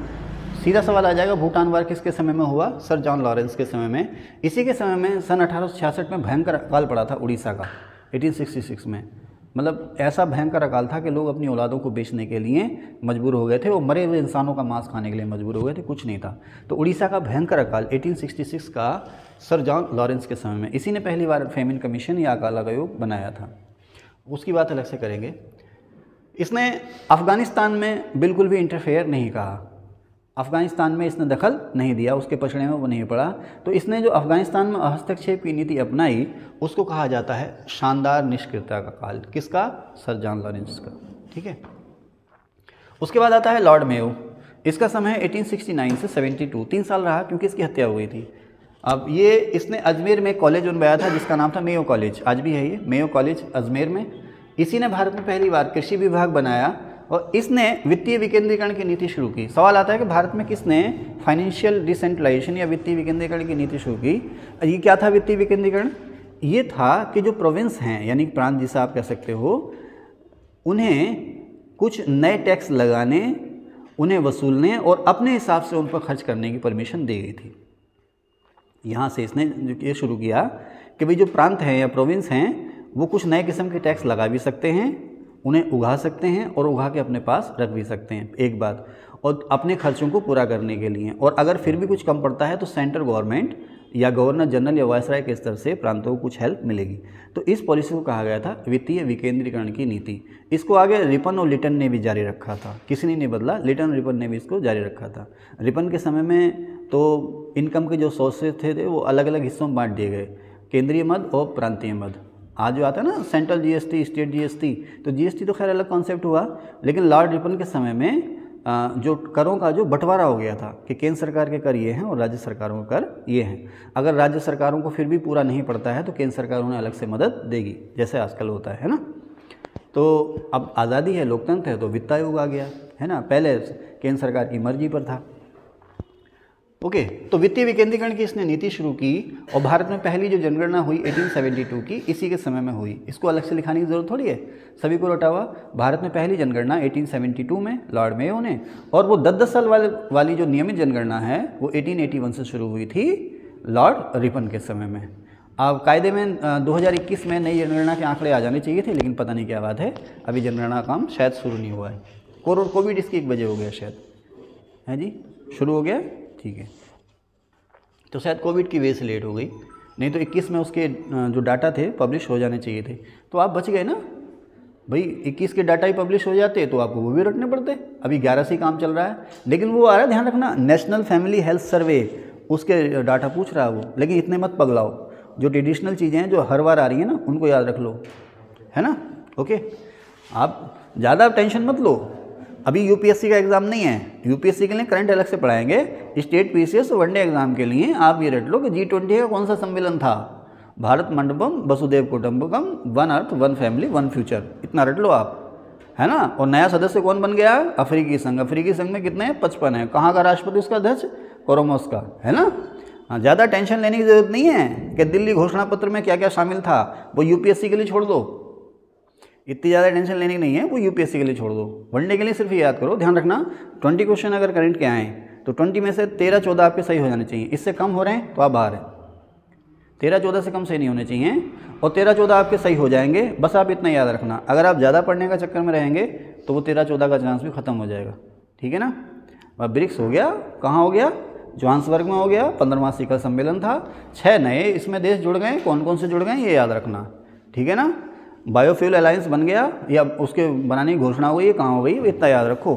सीधा सवाल आ जाएगा, भूटान वार किसके समय में हुआ? सर जॉन लॉरेंस के समय में। इसी के समय में सन 1866 में भयंकर अकाल पड़ा था उड़ीसा का, 1866 में। मतलब ऐसा भयंकर अकाल था कि लोग अपनी औलादों को बेचने के लिए मजबूर हो गए थे और मरे हुए इंसानों का मांस खाने के लिए मजबूर हो गए थे, कुछ नहीं था। तो उड़ीसा का भयंकर अकाल 1866 का सर जॉन लॉरेंस के समय में, इसी ने पहली बार फेमिन कमीशन या अकाल आयोग बनाया था। उसकी बात अलग से करेंगे। इसने अफ़गानिस्तान में बिल्कुल भी इंटरफेयर नहीं कहा, अफ़गानिस्तान में इसने दखल नहीं दिया, उसके पछड़े में वो नहीं पड़ा। तो इसने जो अफ़गानिस्तान में हस्तक्षेप की नीति अपनाई उसको कहा जाता है शानदार निष्क्रियता का काल। किसका? सर जॉन लॉरेंस का। ठीक है। उसके बाद आता है लॉर्ड मेयो। इसका समय है 1869 से 72, 3 साल रहा क्योंकि इसकी हत्या हुई थी। अब ये इसने अजमेर में कॉलेज बनवाया था जिसका नाम था मेयो कॉलेज, आज भी है ये मेयो कॉलेज अजमेर में। इसी ने भारत में पहली बार कृषि विभाग बनाया और इसने वित्तीय विकेंद्रीकरण की नीति शुरू की। सवाल आता है कि भारत में किसने फाइनेंशियल डिसेंट्रलाइजेशन या वित्तीय विकेंद्रीकरण की नीति शुरू की? ये क्या था वित्तीय विकेंद्रीकरण? ये था कि जो प्रोविंस हैं यानी प्रांत जिसे आप कह सकते हो, उन्हें कुछ नए टैक्स लगाने, उन्हें वसूलने और अपने हिसाब से उन पर खर्च करने की परमिशन दी गई थी। यहाँ से इसने ये शुरू किया कि भाई जो प्रांत हैं या प्रोविंस हैं वो कुछ नए किस्म के टैक्स लगा भी सकते हैं, उन्हें उगा सकते हैं और उगा के अपने पास रख भी सकते हैं, एक बात, और अपने खर्चों को पूरा करने के लिए। और अगर फिर भी कुछ कम पड़ता है तो सेंट्रल गवर्नमेंट या गवर्नर जनरल या वायसराय के स्तर से प्रांतों को कुछ हेल्प मिलेगी। तो इस पॉलिसी को कहा गया था वित्तीय विकेंद्रीकरण की नीति। इसको आगे रिपन और लिटन ने भी जारी रखा था, किसी ने नहीं बदला, लिटन और रिपन ने भी इसको जारी रखा था। रिपन के समय में तो इनकम के जो सोर्सेज थे वो अलग अलग हिस्सों में बांट दिए गए, केंद्रीय मद और प्रांतीय मद। आज जो आता है ना सेंट्रल जीएसटी, स्टेट जीएसटी, तो जीएसटी तो खैर अलग कॉन्सेप्ट हुआ, लेकिन लॉर्ड रिपन के समय में जो करों का जो बंटवारा हो गया था कि केंद्र सरकार के कर ये हैं और राज्य सरकारों के कर ये हैं। अगर राज्य सरकारों को फिर भी पूरा नहीं पड़ता है तो केंद्र सरकार उन्हें अलग से मदद देगी, जैसे आजकल होता है ना। तो अब आज़ादी है, लोकतंत्र है, तो वित्त आयोग आ गया है ना, पहले केंद्र सरकार की मर्जी पर था। ओके, तो वित्तीय विकेंद्रीकरण की इसने नीति शुरू की और भारत में पहली जो जनगणना हुई 1872 की, इसी के समय में हुई। इसको अलग से लिखाने की जरूरत थोड़ी है, सभी को रटा हुआ। भारत में पहली जनगणना 1872 में लॉर्ड मेयो ने, और वो 10-10 साल वाली जो नियमित जनगणना है वो 1881 से शुरू हुई थी लॉर्ड रिपन के समय में। अब कायदे में 2021 में नई जनगणना के आंकड़े आ जाने चाहिए थे, लेकिन पता नहीं क्या बात है, अभी जनगणना का काम शायद शुरू नहीं हुआ है। कोविड इसकी एक वजह हो गया शायद, है जी, शुरू हो गया, ठीक है, तो शायद कोविड की वजह से लेट हो गई, नहीं तो 21 में उसके जो डाटा थे पब्लिश हो जाने चाहिए थे। तो आप बच गए ना भाई, 21 के डाटा ही पब्लिश हो जाते तो आपको वो भी रखने पड़ते। अभी 11 से ही काम चल रहा है, लेकिन वो आ रहा है, ध्यान रखना, नेशनल फैमिली हेल्थ सर्वे, उसके डाटा पूछ रहा है वो। लेकिन इतने मत पगलाओ, जो ट्रेडिशनल चीज़ें हैं जो हर बार आ रही हैं ना उनको याद रख लो, है ना। ओके, आप ज़्यादा टेंशन मत लो, अभी यूपीएससी का एग्ज़ाम नहीं है, यूपीएससी के लिए करंट अलग से पढ़ाएंगे, स्टेट पीसीएस वनडे एग्ज़ाम के लिए आप ये रट लो कि G20 का कौन सा सम्मेलन था, Bharat Mandapam Vasudhaiva Kutumbakam, one earth one family one future, इतना रट लो आप, है ना। और नया सदस्य कौन बन गया? अफ्रीकी संघ। अफ्रीकी संघ में कितने हैं? 55 है। कहाँ का राष्ट्रपति उसका अध्यक्ष? कोरोमोस का, है ना। हाँ, ज़्यादा टेंशन लेने की ज़रूरत नहीं है कि दिल्ली घोषणा पत्र में क्या क्या शामिल था, वो यूपीएससी के लिए छोड़ दो, इतनी ज़्यादा टेंशन लेने की नहीं है, वो यूपीएससी के लिए छोड़ दो। वनडे के लिए सिर्फ ये याद करो, ध्यान रखना 20 क्वेश्चन अगर करंट के आए तो 20 में से 13-14 आपके सही हो जाने चाहिए, इससे कम हो रहे हैं तो आप बाहर हैं। 13-14 से कम सही नहीं होने चाहिए और 13-14 आपके सही हो जाएंगे, बस आप इतना याद रखना। अगर आप ज़्यादा पढ़ने का चक्कर में रहेंगे तो वो 13-14 का चांस भी खत्म हो जाएगा, ठीक है ना। अब ब्रिक्स हो गया, कहाँ हो गया? जोहान्सबर्ग में हो गया, 15वां शिखर सम्मेलन था, 6 नए इसमें देश जुड़ गए, कौन कौन से जुड़ गए ये याद रखना, ठीक है ना। बायोफ्यूल अलायंस बन गया या उसके बनाने की घोषणा हुई है, कहाँ हो गई इतना याद रखो।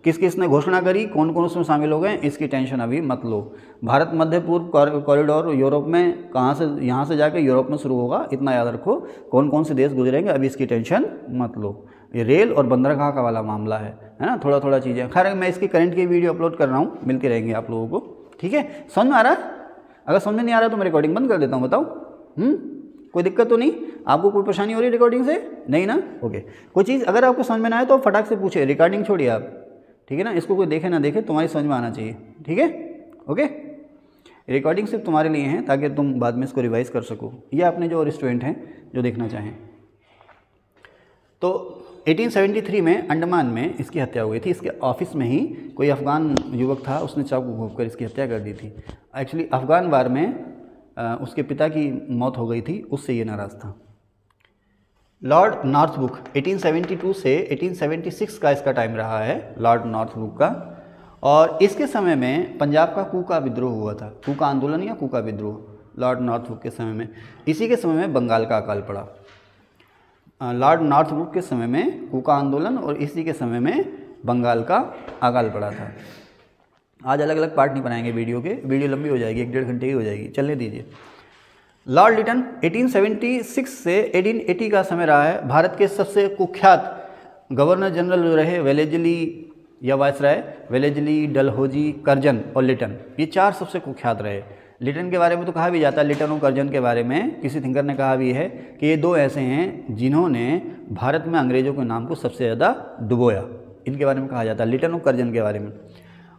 किस किस ने घोषणा करी, कौन कौन उसमें शामिल हो गए, इसकी टेंशन अभी मत लो। भारत मध्य पूर्व कॉरिडोर यूरोप में कहाँ से, यहाँ से जाकर यूरोप में शुरू होगा, इतना याद रखो। कौन कौन से देश गुजरेंगे अभी इसकी टेंशन मत लो। ये रेल और बंदरगाह का वाला मामला है ना, थोड़ा थोड़ा चीज़ें। खैर मैं इसकी करंट की वीडियो अपलोड कर रहा हूँ, मिलती रहेंगी आप लोगों को, ठीक है। समझ में आ रहा है? अगर समझ में नहीं आ रहा तो मैं रिकॉर्डिंग बंद कर देता हूँ, बताओ। कोई दिक्कत तो नहीं? आपको कोई परेशानी हो रही है रिकॉर्डिंग से? नहीं ना? ओके। कोई चीज़ अगर आपको समझ में ना आए तो फटाक से पूछे, रिकॉर्डिंग छोड़िए आप, ठीक है ना। इसको कोई देखे ना देखे, तुम्हारी समझ में आना चाहिए, ठीक है। ओके, रिकॉर्डिंग सिर्फ तुम्हारे लिए है ताकि तुम बाद में इसको रिवाइज कर सको, या अपने जो और स्टूडेंट हैं जो देखना चाहें। तो 1873 में अंडमान में इसकी हत्या हुई थी। इसके ऑफिस में ही कोई अफ़गान युवक था, उसने चाकू घोंपकर इसकी हत्या कर दी थी। एक्चुअली अफ़गान वार में उसके पिता की मौत हो गई थी, उससे ये नाराज़ था। लॉर्ड नॉर्थब्रुक 1872 से 1876 का इसका टाइम रहा है, लॉर्ड नॉर्थब्रुक का। और इसके समय में पंजाब का कूका विद्रोह हुआ था, कूका आंदोलन या कूका विद्रोह, लॉर्ड नॉर्थब्रुक के समय में। इसी के समय में बंगाल का अकाल पड़ा। लॉर्ड नॉर्थब्रुक के समय में कूका आंदोलन और इसी के समय में बंगाल का अकाल पड़ा था। आज अलग अलग पार्ट नहीं बनाएंगे वीडियो के, वीडियो लंबी हो जाएगी, 1-1.5 घंटे की हो जाएगी, चलने दीजिए। लॉर्ड लिटन 1876 से 1880 का समय रहा है। भारत के सबसे कुख्यात गवर्नर जनरल जो रहे वेलेस्ली या वायसराय, वेलेस्ली, डलहौजी, कर्जन और लिटन, ये 4 सबसे कुख्यात रहे। लिटन के बारे में तो कहा भी जाता है, लिटन और कर्जन के बारे में किसी थिंकर ने कहा भी है कि ये 2 ऐसे हैं जिन्होंने भारत में अंग्रेज़ों के नाम को सबसे ज़्यादा डुबोया। इनके बारे में कहा जाता है, लिटन और कर्जन के बारे में।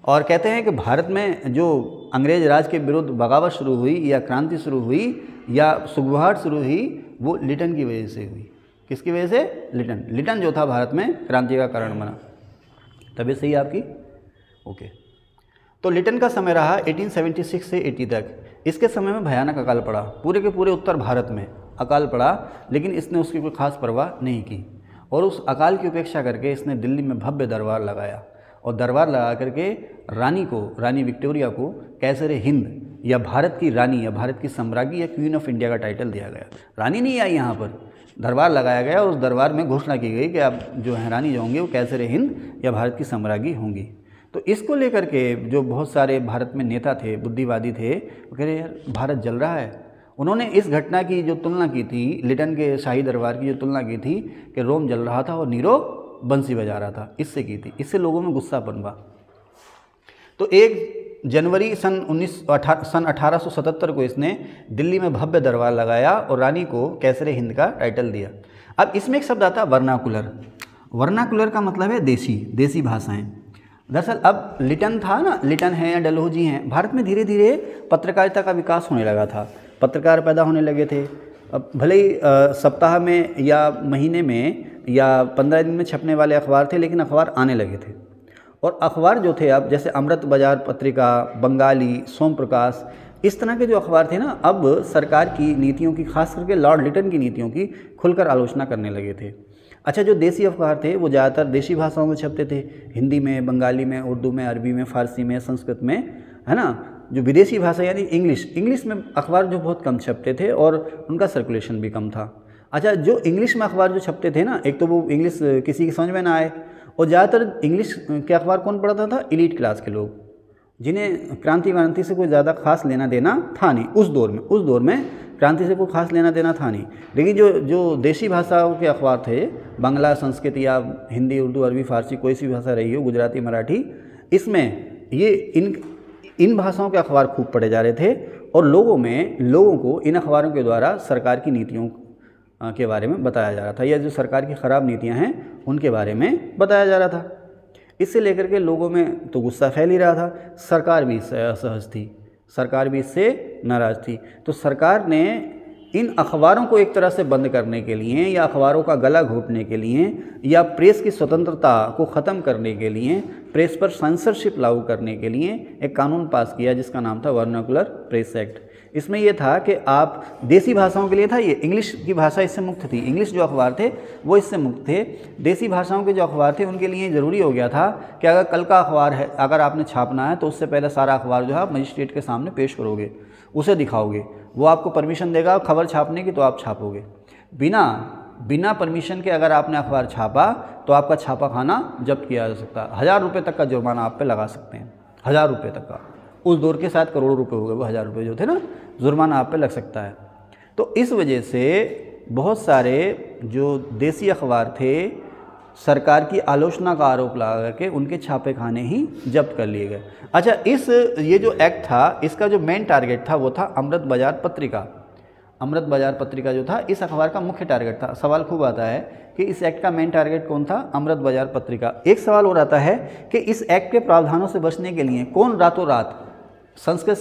और कहते हैं कि भारत में जो अंग्रेज राज के विरुद्ध बगावत शुरू हुई या क्रांति शुरू हुई या सुगबुगाहट शुरू हुई, वो लिटन की वजह से हुई। किसकी वजह से? लिटन। लिटन जो था भारत में क्रांति का कारण बना। तभी सही आपकी ओके। तो लिटन का समय रहा 1876 से 80 तक। इसके समय में भयानक अकाल पड़ा, पूरे के पूरे उत्तर भारत में अकाल पड़ा, लेकिन इसने उसकी कोई खास परवाह नहीं की और उस अकाल की उपेक्षा करके इसने दिल्ली में भव्य दरबार लगाया और दरबार लगा करके रानी को, रानी विक्टोरिया को कैसर हिंद या भारत की रानी या भारत की सम्राज्ञी या क्वीन ऑफ इंडिया का टाइटल दिया गया। रानी नहीं आई यहाँ पर, दरबार लगाया गया और उस दरबार में घोषणा की गई कि आप जो हैं रानी जो होंगे वो कैसर हिंद या भारत की सम्राज्ञी होंगी। तो इसको लेकर के जो बहुत सारे भारत में नेता थे, बुद्धिवादी थे, वो कह रहे यार भारत जल रहा है। उन्होंने इस घटना की जो तुलना की थी, लिटन के शाही दरबार की जो तुलना की थी कि रोम जल रहा था और नीरो बंसी बजा रहा था, इससे की थी। इससे लोगों में गुस्सा बनवा। तो 1 जनवरी सन 1877 को इसने दिल्ली में भव्य दरबार लगाया और रानी को कैसर हिंद का टाइटल दिया। अब इसमें एक शब्द आता है वर्नाकुलर। वर्नाकुलर का मतलब है देसी, देसी भाषाएं। दरअसल अब लिटन था ना, लिटन है या डलहौजी हैं, भारत में धीरे धीरे पत्रकारिता का विकास होने लगा था, पत्रकार पैदा होने लगे थे। अब भले ही सप्ताह में या महीने में या 15 दिन में छपने वाले अखबार थे, लेकिन अखबार आने लगे थे। और अखबार जो थे अब जैसे अमृत बाजार पत्रिका, बंगाली, सोम प्रकाश, इस तरह के जो अखबार थे ना, अब सरकार की नीतियों की, खास करके लॉर्ड लिटन की नीतियों की खुलकर आलोचना करने लगे थे। अच्छा, जो देसी अखबार थे वो ज़्यादातर देशी भाषाओं में छपते थे, हिंदी में, बंगाली में, उर्दू में, अरबी में, फ़ारसी में, संस्कृत में, है ना। जो विदेशी भाषा यानी इंग्लिश में अखबार जो बहुत कम छपते थे और उनका सर्कुलेशन भी कम था। अच्छा, जो इंग्लिश में अखबार जो छपते थे ना, एक तो वो इंग्लिश किसी की समझ में ना आए, और ज़्यादातर इंग्लिश के अखबार कौन पढ़ता था? एलीट क्लास के लोग, जिन्हें क्रांति से कोई ज़्यादा खास लेना देना था नहीं उस दौर में क्रांति से कोई खास लेना देना था नहीं। लेकिन जो देशी भाषाओं के अखबार थे, बांग्ला, संस्कृत या हिंदी, उर्दू, अरबी, फ़ारसी, कोई सी भाषा रही हो, गुजराती, मराठी, इसमें ये इन भाषाओं के अखबार खूब पढ़े जा रहे थे और लोगों को इन अखबारों के द्वारा सरकार की नीतियों के बारे में बताया जा रहा था, या जो सरकार की ख़राब नीतियां हैं उनके बारे में बताया जा रहा था। इससे लेकर के लोगों में तो गुस्सा फैल ही रहा था, सरकार भी इससे असहज थी, सरकार भी इससे नाराज़ थी। तो सरकार ने इन अखबारों को एक तरह से बंद करने के लिए या अखबारों का गला घोटने के लिए या प्रेस की स्वतंत्रता को ख़त्म करने के लिए, प्रेस पर सेंसरशिप लागू करने के लिए एक कानून पास किया जिसका नाम था वर्नाकुलर प्रेस एक्ट। इसमें यह था कि आप देसी भाषाओं के लिए था, ये इंग्लिश की भाषा इससे मुक्त थी, इंग्लिश जो अखबार थे वो इससे मुक्त थे। देसी भाषाओं के जो अखबार थे उनके लिए ज़रूरी हो गया था कि अगर कल का अखबार है, अगर आपने छापना है तो उससे पहले सारा अखबार जो है आप मजिस्ट्रेट के सामने पेश करोगे, उसे दिखाओगे, वो आपको परमिशन देगा खबर छापने की, तो आप छापोगे। बिना परमिशन के अगर आपने अखबार छापा तो आपका छापा खाना जब्त किया जा सकता है, 1000 रुपये तक का जुर्माना आप पे लगा सकते हैं, 1000 रुपये तक का। उस दौर के साथ करोड़ों रुपए हो गए, वो 1000 रुपये जो थे ना, जुर्माना आप पे लग सकता है। तो इस वजह से बहुत सारे जो देसी अखबार थे, सरकार की आलोचना का आरोप लगा करके उनके छापे खाने ही जब्त कर लिए गए। अच्छा, ये जो एक्ट था, इसका जो मेन टारगेट था वो था अमृत बाजार पत्रिका। अमृत बाजार पत्रिका जो था इस अखबार का मुख्य टारगेट था। सवाल खूब आता है कि इस एक्ट का मेन टारगेट कौन था? अमृत बाजार पत्रिका। एक सवाल और आता है कि इस एक्ट के प्रावधानों से बचने के लिए कौन रातों रात संस्कृत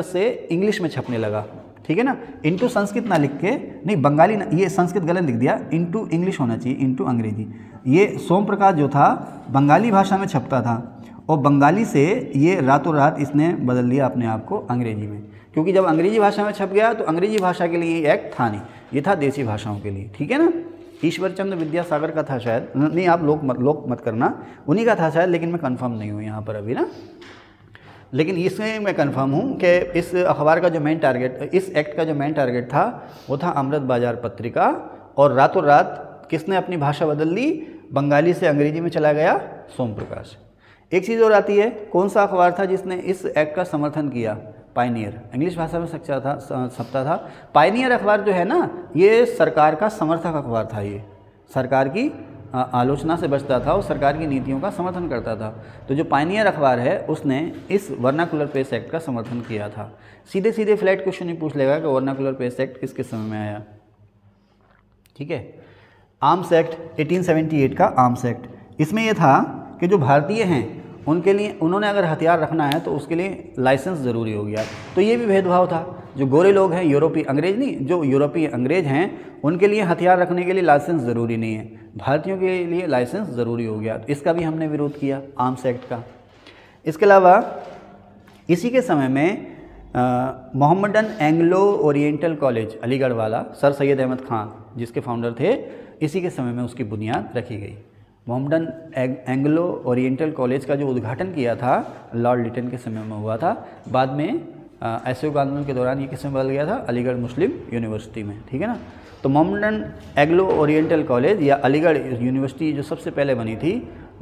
से इंग्लिश में छपने लगा, ठीक है ना। इंटू संस्कृत ना लिख के, नहीं बंगाली ना, ये संस्कृत गलत लिख दिया, इंटू इंग्लिश होना चाहिए, इंटू अंग्रेजी। ये सोम प्रकाश जो था बंगाली भाषा में छपता था और बंगाली से ये रातों रात इसने बदल दिया अपने आप को अंग्रेजी में, क्योंकि जब अंग्रेजी भाषा में छप गया तो अंग्रेजी भाषा के लिए ये एक्ट था नहीं, ये था देसी भाषाओं के लिए, ठीक है ना। ईश्वर चंद्र विद्यासागर का था शायद, नहीं आप लोग मत करना, उन्हीं का था शायद, लेकिन मैं कंफर्म नहीं हूँ यहाँ पर अभी ना। लेकिन इसमें मैं कंफर्म हूँ कि इस अखबार का जो मेन टारगेट, इस एक्ट का जो मेन टारगेट था वो था अमृत बाजार पत्रिका। और रातों रात किसने अपनी भाषा बदल ली, बंगाली से अंग्रेजी में चला गया, सोम प्रकाश। एक चीज़ और आती है, कौन सा अखबार था जिसने इस एक्ट का समर्थन किया, पायनियर, इंग्लिश भाषा में छपता था। पायनियर अखबार जो है ना, ये सरकार का समर्थक अखबार था, ये सरकार की आलोचना से बचता था और सरकार की नीतियों का समर्थन करता था। तो जो पायनियर अखबार है उसने इस वर्नाकुलर प्रेस एक्ट का समर्थन किया था। सीधे सीधे फ्लैट क्वेश्चन ही पूछ लेगा कि वर्नाकुलर प्रेस एक्ट किसके समय में आया, ठीक है। आर्म्स एक्ट 1878 का आर्म्स एक्ट, इसमें यह था कि जो भारतीय हैं उनके लिए, उन्होंने अगर हथियार रखना है तो उसके लिए लाइसेंस ज़रूरी हो गया। तो ये भी भेदभाव था, जो गोरे लोग हैं, यूरोपीय अंग्रेज नहीं, जो यूरोपीय अंग्रेज हैं उनके लिए हथियार रखने के लिए लाइसेंस ज़रूरी नहीं है, भारतीयों के लिए लाइसेंस ज़रूरी हो गया। तो इसका भी हमने विरोध किया, आर्म्स एक्ट का। इसके अलावा इसी के समय में Mohammedan Anglo oriental college Aligarh वाला, सर सैयद अहमद खान जिसके फाउंडर थे, इसी के समय में उसकी बुनियाद रखी गई। मोहम्मदन एंग्लो ओरिएंटल कॉलेज का जो उद्घाटन किया था लॉर्ड लिटन के समय में हुआ था। बाद में असहयोग आंदोलन के दौरान ये किसमें बदल गया था, अलीगढ़ मुस्लिम यूनिवर्सिटी में, ठीक है ना। तो मोहम्मदन एंग्लो ओरिएंटल कॉलेज या अलीगढ़ यूनिवर्सिटी जो सबसे पहले बनी थी,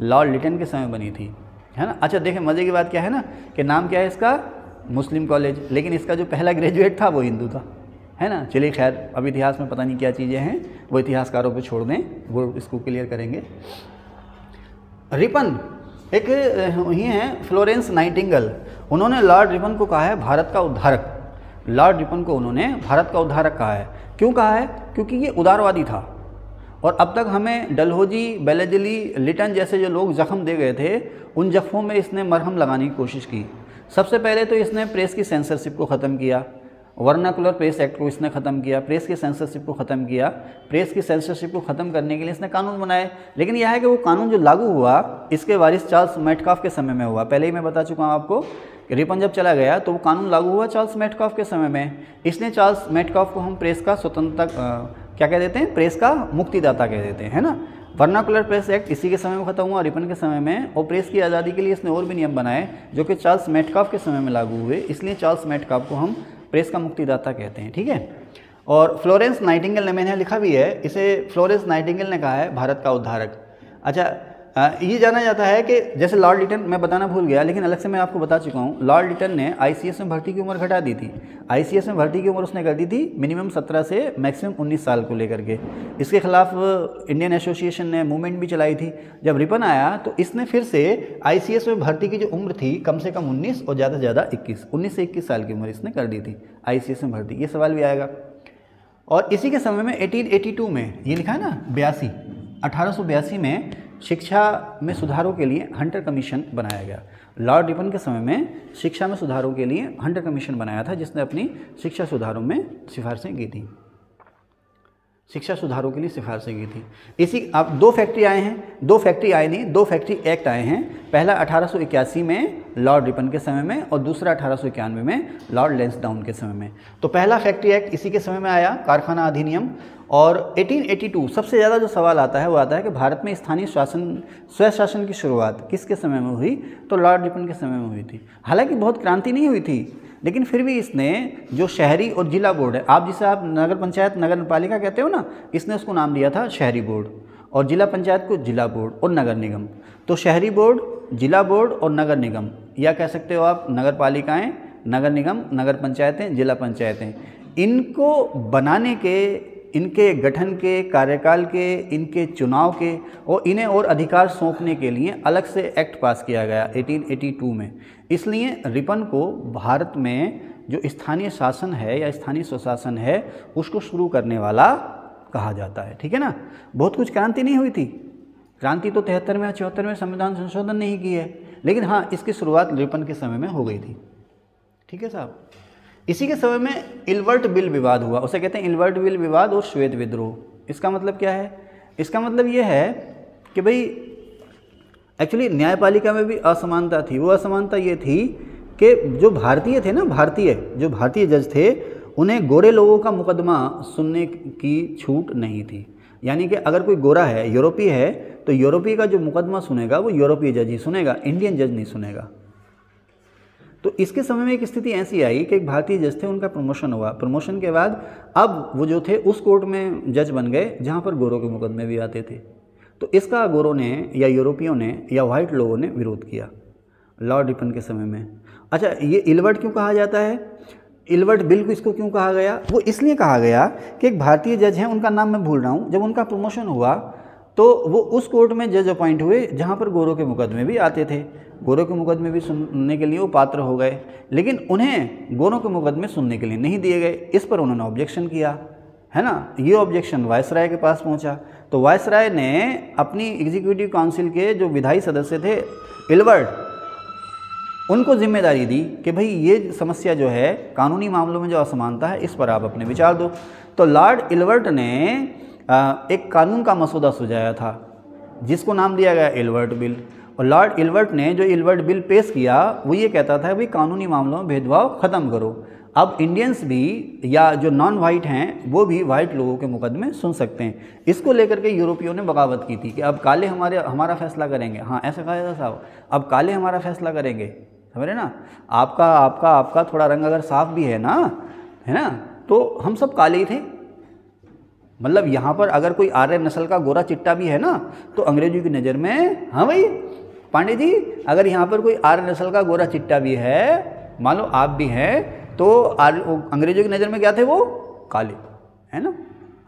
लॉर्ड लिटन के समय बनी थी, है ना। अच्छा देखें, मज़े की बात क्या है ना कि नाम क्या है इसका, मुस्लिम कॉलेज, लेकिन इसका जो पहला ग्रेजुएट था वो हिंदू था, है ना। चलिए खैर, अब इतिहास में पता नहीं क्या चीज़ें हैं, वो इतिहासकारों पे छोड़ दें, वो इसको क्लियर करेंगे। रिपन एक ही हैं फ्लोरेंस नाइटिंगेल, उन्होंने लॉर्ड रिपन को कहा है भारत का उद्धारक। लॉर्ड रिपन को उन्होंने भारत का उद्धारक कहा है। क्यों कहा है, क्योंकि ये उदारवादी था और अब तक हमें डलहौजी, बेलेजली, लिटन जैसे जो लोग जख्म दे गए थे, उन जख्मों में इसने मरहम लगाने की कोशिश की। सबसे पहले तो इसने प्रेस की सेंसरशिप को ख़त्म किया, वर्नाकुलर प्रेस एक्ट को इसने ख़त्म किया, प्रेस की सेंसरशिप को ख़त्म किया। प्रेस की सेंसरशिप को ख़त्म करने के लिए इसने कानून बनाए, लेकिन यह है कि वो कानून जो लागू हुआ इसके वारिस चार्ल्स मेटकाफ के समय में हुआ। पहले ही मैं बता चुका हूँ आपको कि रिपन जब चला गया तो वो कानून लागू हुआ चार्ल्स मेटकाफ के समय में। इसलिए चार्ल्स मेटकाफ को हम प्रेस का स्वतंत्रता क्या कह देते हैं, प्रेस का मुक्तिदाता कह देते हैं, है ना। वर्नाकुलर प्रेस एक्ट इसी के समय में ख़त्म हुआ, रिपन के समय में। और प्रेस की आज़ादी के लिए इसने और भी नियम बनाए जो कि चार्ल्स मेटकाफ के समय में लागू हुए, इसलिए चार्ल्स मेटकाफ को हम प्रेस का मुक्तिदाता कहते हैं, ठीक है। और फ्लोरेंस नाइटिंगेल ने, मैंने लिखा भी है, इसे फ्लोरेंस नाइटिंगेल ने कहा है भारत का उद्धारक। अच्छा ये जाना जाता है कि जैसे लॉर्ड लिटन, मैं बताना भूल गया लेकिन अलग से मैं आपको बता चुका हूँ, लॉर्ड लिटन ने आईसीएस में भर्ती की उम्र घटा दी थी। आईसीएस में भर्ती की उम्र उसने कर दी थी मिनिमम 17 से मैक्सिमम 19 साल को लेकर के। इसके खिलाफ इंडियन एसोसिएशन ने मूवमेंट भी चलाई थी। जब रिपन आया तो इसने फिर से आईसीएस में भर्ती की जो उम्र थी कम से कम 19 और ज़्यादा से ज़्यादा 21, 19 से 21 साल की उम्र इसने कर दी थी आईसीएस में भर्ती। ये सवाल भी आएगा। और इसी के समय में 1882 में, ये लिखा है ना 82, 1882 में शिक्षा में सुधारों के लिए हंटर कमीशन बनाया गया। लॉर्ड रिपन के समय में शिक्षा में सुधारों के लिए हंटर कमीशन बनाया था, जिसने अपनी शिक्षा सुधारों में सिफारिशें की थी, शिक्षा सुधारों के लिए सिफारिशें की थी। इसी अब 2 फैक्ट्री आए हैं, 2 फैक्ट्री आए नहीं, 2 फैक्ट्री एक्ट आए हैं। पहला 1881 में लॉर्ड रिपन के समय में और दूसरा 1891 में लॉर्ड लैंसडाउन के समय में। तो पहला फैक्ट्री एक्ट इसी के समय में आया, कारखाना अधिनियम। और 1882 सबसे ज़्यादा जो सवाल आता है वो आता है कि भारत में स्थानीय स्वशासन की शुरुआत किसके समय में हुई, तो लॉर्ड रिपन के समय में हुई थी। हालांकि बहुत क्रांति नहीं हुई थी, लेकिन फिर भी इसने जो शहरी और जिला बोर्ड है, आप जिसे आप नगर पंचायत, नगर पालिका कहते हो ना, इसने उसको नाम दिया था शहरी बोर्ड, और जिला पंचायत को जिला बोर्ड और नगर निगम। तो शहरी बोर्ड, जिला बोर्ड और नगर निगम, या कह सकते हो आप नगर पालिकाएँ, नगर निगम, नगर पंचायतें, जिला पंचायतें, इनको बनाने के, इनके गठन के, कार्यकाल के, इनके चुनाव के और इन्हें और अधिकार सौंपने के लिए अलग से एक्ट पास किया गया 1882 में। इसलिए रिपन को भारत में जो स्थानीय शासन है या स्थानीय स्वशासन है उसको शुरू करने वाला कहा जाता है, ठीक है ना। बहुत कुछ क्रांति नहीं हुई थी, क्रांति तो 73 में 74 में संविधान संशोधन नहीं की है, लेकिन हाँ इसकी शुरुआत रिपन के समय में हो गई थी, ठीक है साहब। इसी के समय में इल्वर्ट बिल विवाद हुआ, उसे कहते हैं इल्वर्ट बिल विवाद और श्वेत विद्रोह। इसका मतलब क्या है, इसका मतलब ये है कि भाई एक्चुअली न्यायपालिका में भी असमानता थी। वो असमानता ये थी कि जो भारतीय थे ना, जो भारतीय जज थे, उन्हें गोरे लोगों का मुकदमा सुनने की छूट नहीं थी। यानी कि अगर कोई गोरा है, यूरोपीय है, तो यूरोपीय का जो मुकदमा सुनेगा वो यूरोपीय जज ही सुनेगा, इंडियन जज नहीं सुनेगा। तो इसके समय में एक स्थिति ऐसी आई कि एक भारतीय जज थे, उनका प्रमोशन हुआ। प्रमोशन के बाद अब वो जो थे उस कोर्ट में जज बन गए जहाँ पर गोरों के मुकदमे भी आते थे। तो इसका गोरों ने या यूरोपियों ने या वाइट लोगों ने विरोध किया लॉर्ड रिपन के समय में। अच्छा, ये इलवर्ट क्यों कहा जाता है? इलवर्ट बिल को इसको क्यों कहा गया? वो इसलिए कहा गया कि एक भारतीय जज हैं, उनका नाम मैं भूल रहा हूँ, जब उनका प्रमोशन हुआ तो वो उस कोर्ट में जज अपॉइंट हुए जहाँ पर गोरों के मुकदमे भी आते थे। गोरों के मुकदमे भी सुनने के लिए वो पात्र हो गए, लेकिन उन्हें गोरों के मुकदमे सुनने के लिए नहीं दिए गए। इस पर उन्होंने ऑब्जेक्शन किया, है ना। ये ऑब्जेक्शन वायसराय के पास पहुंचा, तो वायसराय ने अपनी एग्जीक्यूटिव काउंसिल के जो विधायी सदस्य थे इलवर्ट, उनको जिम्मेदारी दी कि भाई ये समस्या जो है, कानूनी मामलों में जो असमानता है, इस पर आप अपने विचार दो। तो लॉर्ड इलवर्ट ने एक कानून का मसौदा सुझाया था जिसको नाम दिया गया इलवर्ट बिल। और लॉर्ड इलवर्ट ने जो इलवर्ट बिल पेश किया वो ये कहता था भाई कानूनी मामलों में भेदभाव ख़त्म करो, अब इंडियंस भी या जो नॉन वाइट हैं वो भी वाइट लोगों के मुकदमे सुन सकते हैं। इसको लेकर के यूरोपियों ने बगावत की थी कि अब काले हमारा फैसला करेंगे। हाँ, ऐसा कहा था साहब, अब काले हमारा फैसला करेंगे, समझ रहे ना। आपका थोड़ा रंग अगर साफ भी है ना, तो हम सब काले ही थे। मतलब यहाँ पर अगर कोई आर्य नस्ल का गोरा चिट्टा भी है ना, तो अंग्रेजों की नज़र में, हाँ भाई पांडे जी, अगर यहाँ पर कोई आर्य नस्ल का गोरा चिट्टा भी है, मान लो आप भी हैं, तो अंग्रेजों की नज़र में क्या थे? वो काले, है ना।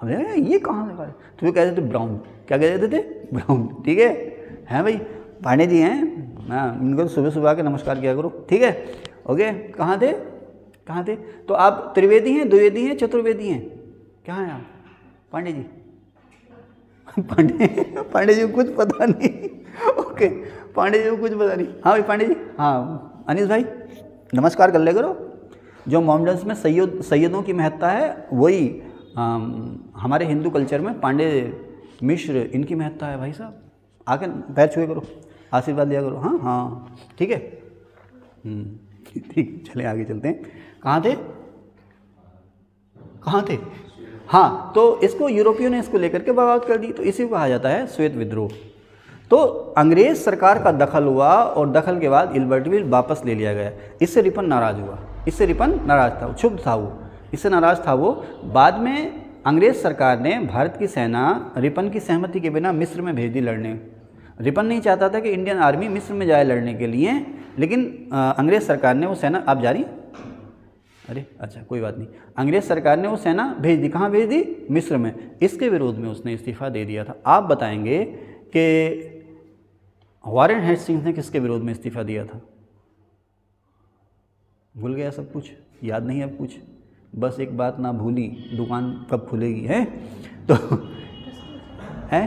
हम ये कहाँ से काले? तो वो कहते थे ब्राउन। क्या कहते थे? ब्राउन। ठीक है भाई, पांडे जी हैं, हाँ, इनको सुबह सुबह के नमस्कार किया करो, ठीक है। ओके, कहाँ थे? तो आप त्रिवेदी हैं, द्विवेदी हैं, चतुर्वेदी हैं? क्या हैं आप? पांडे जी? पांडे जी को कुछ पता नहीं। ओके, पांडे जी को कुछ पता नहीं। हाँ भाई पांडे जी, हाँ अनिस भाई नमस्कार कर ले करो। जो मोहम्मडन्स में सैयदों की महत्ता है, वही हमारे हिंदू कल्चर में पांडे मिश्र इनकी महत्ता है। भाई साहब आके पैर छुए करो, आशीर्वाद दिया करो। हाँ ठीक है, ठीक, चले आगे चलते हैं। कहाँ थे? हाँ, तो इसको यूरोपियों ने इसको लेकर के बगावत कर दी, तो इसी को कहा जाता है श्वेत विद्रोह। तो अंग्रेज सरकार का दखल हुआ और दखल के बाद इलवर्ट बिल वापस ले लिया गया। इससे रिपन नाराज़ हुआ, क्षुब्ध था वो, इससे नाराज़ था वो। बाद में अंग्रेज सरकार ने भारत की सेना रिपन की सहमति के बिना मिस्र में भेज दी लड़ने। रिपन नहीं चाहता था कि इंडियन आर्मी मिस्र में जाए लड़ने के लिए, लेकिन अंग्रेज सरकार ने वो सेना, आप जारी, अरे अच्छा कोई बात नहीं, अंग्रेज सरकार ने वो सेना भेज दी। कहाँ भेज दी? मिस्र में। इसके विरोध में उसने इस्तीफा दे दिया था। आप बताएंगे कि वॉरेन हेस्टिंग्स ने किसके विरोध में इस्तीफा दिया था? भूल गया सब कुछ, याद नहीं अब कुछ, बस एक बात ना भूली, दुकान कब खुलेगी, है तो है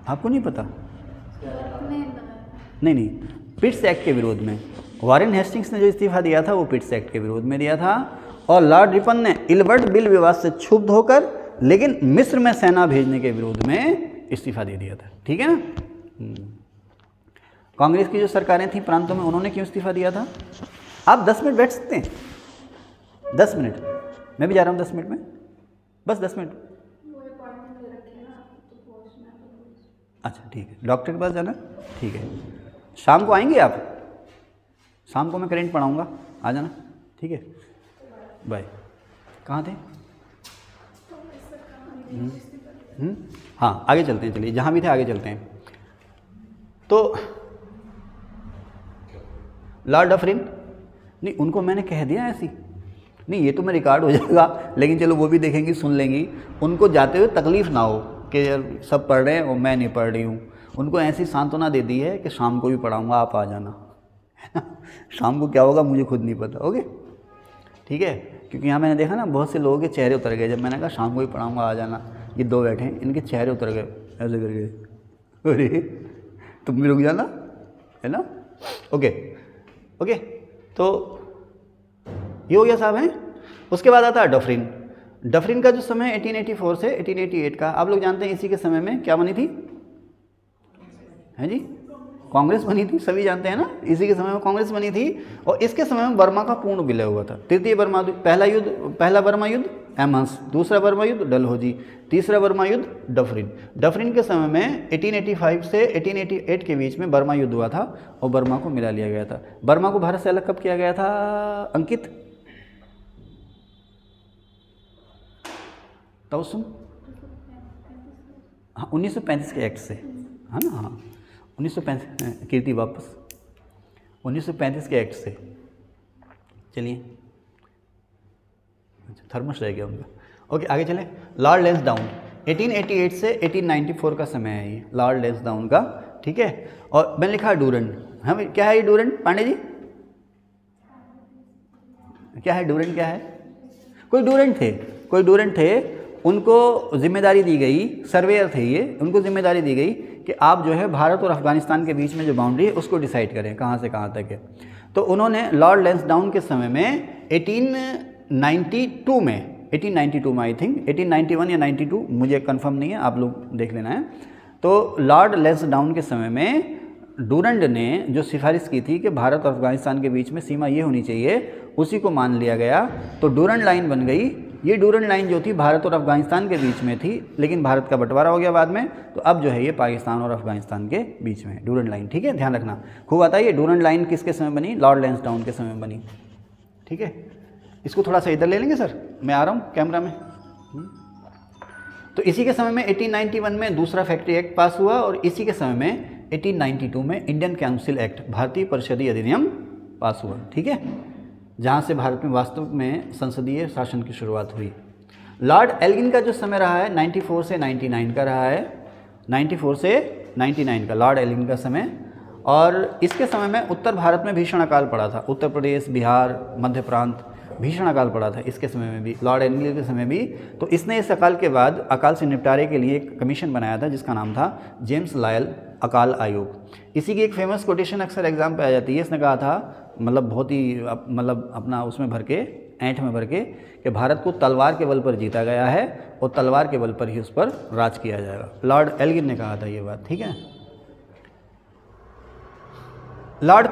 आपको नहीं पता? नहीं, पिट्स एक्ट के विरोध में। वॉरेन हेस्टिंग्स ने जो इस्तीफा दिया था वो पिट्स एक्ट के विरोध में दिया था, और लॉर्ड रिपन ने इलवर्ट बिल विवाद से क्षुब्ध होकर लेकिन मिस्र में सेना भेजने के विरोध में इस्तीफा दे दिया था। ठीक है ना। कांग्रेस की जो सरकारें थी प्रांतों में, उन्होंने क्यों इस्तीफा दिया था? आप 10 मिनट बैठ सकते हैं? 10 मिनट, मैं भी जा रहा हूँ 10 मिनट में, बस 10 मिनट। अच्छा ठीक है, डॉक्टर के पास जाना, ठीक है। शाम को आएंगे आप? शाम को मैं करंट पढ़ाऊँगा, आ जाना, ठीक है, बाय। कहाँ थे? हाँ आगे चलते हैं, चलिए जहाँ भी थे आगे चलते हैं। तो लॉर्ड डफरिन, नहीं उनको मैंने कह दिया ऐसी, नहीं ये तो मैं रिकॉर्ड हो जाएगा, लेकिन चलो वो भी देखेंगी, सुन लेंगी, उनको जाते हुए तकलीफ़ ना हो कि यार सब पढ़ रहे हैं और मैं नहीं पढ़ रही हूँ। उनको ऐसी सांत्वना दे दी है कि शाम को भी पढ़ाऊँगा, आप आ जाना, है ना। शाम को क्या होगा मुझे खुद नहीं पता, ओके ठीक है। क्योंकि यहाँ मैंने देखा ना बहुत से लोगों के चेहरे उतर गए जब मैंने कहा शाम को भी पढ़ाऊँगा, आ जाना। ये दो बैठे हैं, इनके चेहरे उतर गए ऐसे करके, अरे तुम भी रुक जाना, है ना। ओके, तो ये हो गया साहब हैं। उसके बाद आता है डफरिन। डफरिन का जो समय है 1884 से 1888 का, आप लोग जानते हैं इसी के समय में क्या बनी थी, है जी, कांग्रेस बनी थी, सभी जानते हैं ना, इसी के समय में कांग्रेस बनी थी। और इसके समय में बर्मा का पूर्ण विलय हुआ था। तृतीय बर्मा, पहला बर्मा युद्ध एमहंस, दूसरा बर्मा युद्ध डलहौजी, तीसरा बर्मा युद्ध डफरिन। डफरिन के समय में 1885 से 1888 के बीच में बर्मा युद्ध हुआ था और बर्मा को मिला लिया गया था। बर्मा को भारत से अलग कब किया गया था अंकित? तो सुन, हाँ 1935 के एक्ट से, है ना, हाँ 1935, कीर्ति वापस 1935 के एक्ट से। चलिए, अच्छा थर्मस रह गया उनका, ओके आगे चलें। लॉर्ड लैंसडाउन 1888 से 1894 का समय है ये, लॉर्ड लैंसडाउन का, ठीक है। और मैंने लिखा डूरंड, हम क्या है ये डूरंड पांडे जी, क्या है डूरंड, क्या है? कोई डूरंड थे, उनको जिम्मेदारी दी गई, सर्वेयर थे ये, उनको जिम्मेदारी दी गई कि आप जो है भारत और अफगानिस्तान के बीच में जो बाउंड्री है उसको डिसाइड करें कहाँ से कहाँ तक है। तो उन्होंने लॉर्ड लैंसडाउन के समय में 1892 में आई थिंक 1891 या 92, मुझे कंफर्म नहीं है, आप लोग देख लेना है। तो लॉर्ड लैंसडाउन के समय में डूरंड ने जो सिफारिश की थी कि भारत और अफगानिस्तान के बीच में सीमा ये होनी चाहिए, उसी को मान लिया गया। तो डूरंड लाइन बन गई। ये डूरंड लाइन जो थी भारत और अफगानिस्तान के बीच में थी, लेकिन भारत का बंटवारा हो गया बाद में, तो अब जो है ये पाकिस्तान और अफगानिस्तान के बीच में डूरंड लाइन, ठीक है, ध्यान रखना। खूब आता है ये डूरंड लाइन किसके समय बनी? लॉर्ड लैंसडाउन के समय बनी, ठीक है। इसको थोड़ा सा इधर ले लेंगे सर, मैं आ रहा हूँ कैमरा में। तो इसी के समय में 1891 में दूसरा फैक्ट्री एक्ट पास हुआ और इसी के समय में 1892 में इंडियन काउंसिल एक्ट, भारतीय परिषदीय अधिनियम पास हुआ, ठीक है, जहाँ से भारत में वास्तव में संसदीय शासन की शुरुआत हुई। लॉर्ड एल्गिन का जो समय रहा है 94 से 99 का रहा है, 94 से 99 का लॉर्ड एल्गिन का समय। और इसके समय में उत्तर भारत में भीषण अकाल पड़ा था, उत्तर प्रदेश, बिहार, मध्य प्रांत भीषण अकाल पड़ा था इसके समय में भी, लॉर्ड एल्गिन के समय भी। तो इसने इस अकाल के बाद अकाल से निपटारे के लिए एक कमीशन बनाया था जिसका नाम था जेम्स लायल अकाल आयोग। इसी की एक फेमस कोटेशन अक्सर एग्जाम पे आ जाती है। इसने कहा था, मतलब बहुत ही मतलब अपना उसमें भर के, ऐंठ में भर के, कि भारत को तलवार के बल पर जीता गया है और तलवार के बल पर ही उस पर राज किया जाएगा। लॉर्ड एल्गिन ने कहा था ये बात, ठीक है। लॉर्ड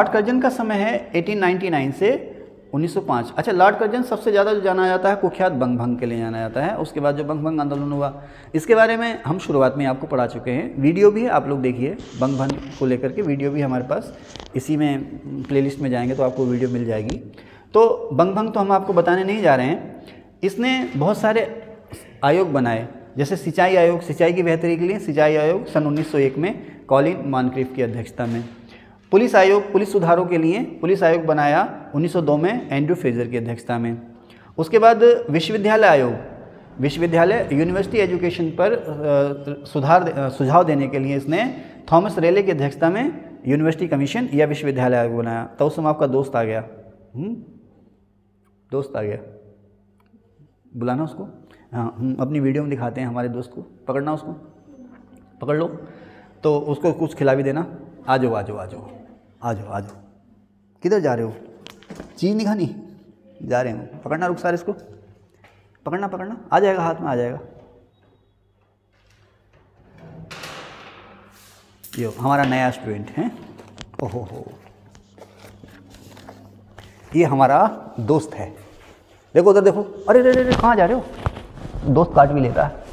कर्जन का समय है 1899 से 1905। अच्छा, लॉर्ड कर्जन सबसे ज़्यादा जो जाना जाता है कुख्यात बंग के लिए जाना जाता है। उसके बाद जो बंग आंदोलन हुआ, इसके बारे में हम शुरुआत में आपको पढ़ा चुके हैं, वीडियो भी है, आप लोग देखिए, बंग को लेकर के वीडियो भी हमारे पास इसी में प्लेलिस्ट में जाएंगे तो आपको वीडियो मिल जाएगी। तो बंग तो हम आपको बताने नहीं जा रहे हैं। इसने बहुत सारे आयोग बनाए, जैसे सिंचाई आयोग, सिंचाई की बेहतरी के लिए सिंचाई आयोग सन 1901 में कॉलिन मॉनक्रिफ की अध्यक्षता में। पुलिस आयोग, पुलिस सुधारों के लिए पुलिस आयोग बनाया 1902 में एंड्रू फ्रेजर की अध्यक्षता में। उसके बाद विश्वविद्यालय आयोग, विश्वविद्यालय यूनिवर्सिटी एजुकेशन पर सुझाव देने के लिए इसने थॉमस रेले की अध्यक्षता में यूनिवर्सिटी कमीशन या विश्वविद्यालय आयोग बनाया। तो उस समय आपका दोस्त आ गया, दोस्त आ गया, बुलाना उसको, हाँ हम अपनी वीडियो में दिखाते हैं हमारे दोस्त को, पकड़ना उसको, पकड़ लो तो उसको कुछ खिला भी देना। आ जाओ आ जाओ आ जाओ आ जाओ आ जाओ, किधर जा रहे हो? चीज़ नहीं खानी? जा रहे हैं, पकड़ना, रुक सारे इसको पकड़ना, पकड़ना, आ जाएगा, हाथ में आ जाएगा। यो हमारा नया स्टूडेंट है, ओहो हो, ये हमारा दोस्त है। देखो उधर देखो, अरे रे रे कहाँ जा रहे हो? दोस्त काट भी लेता है।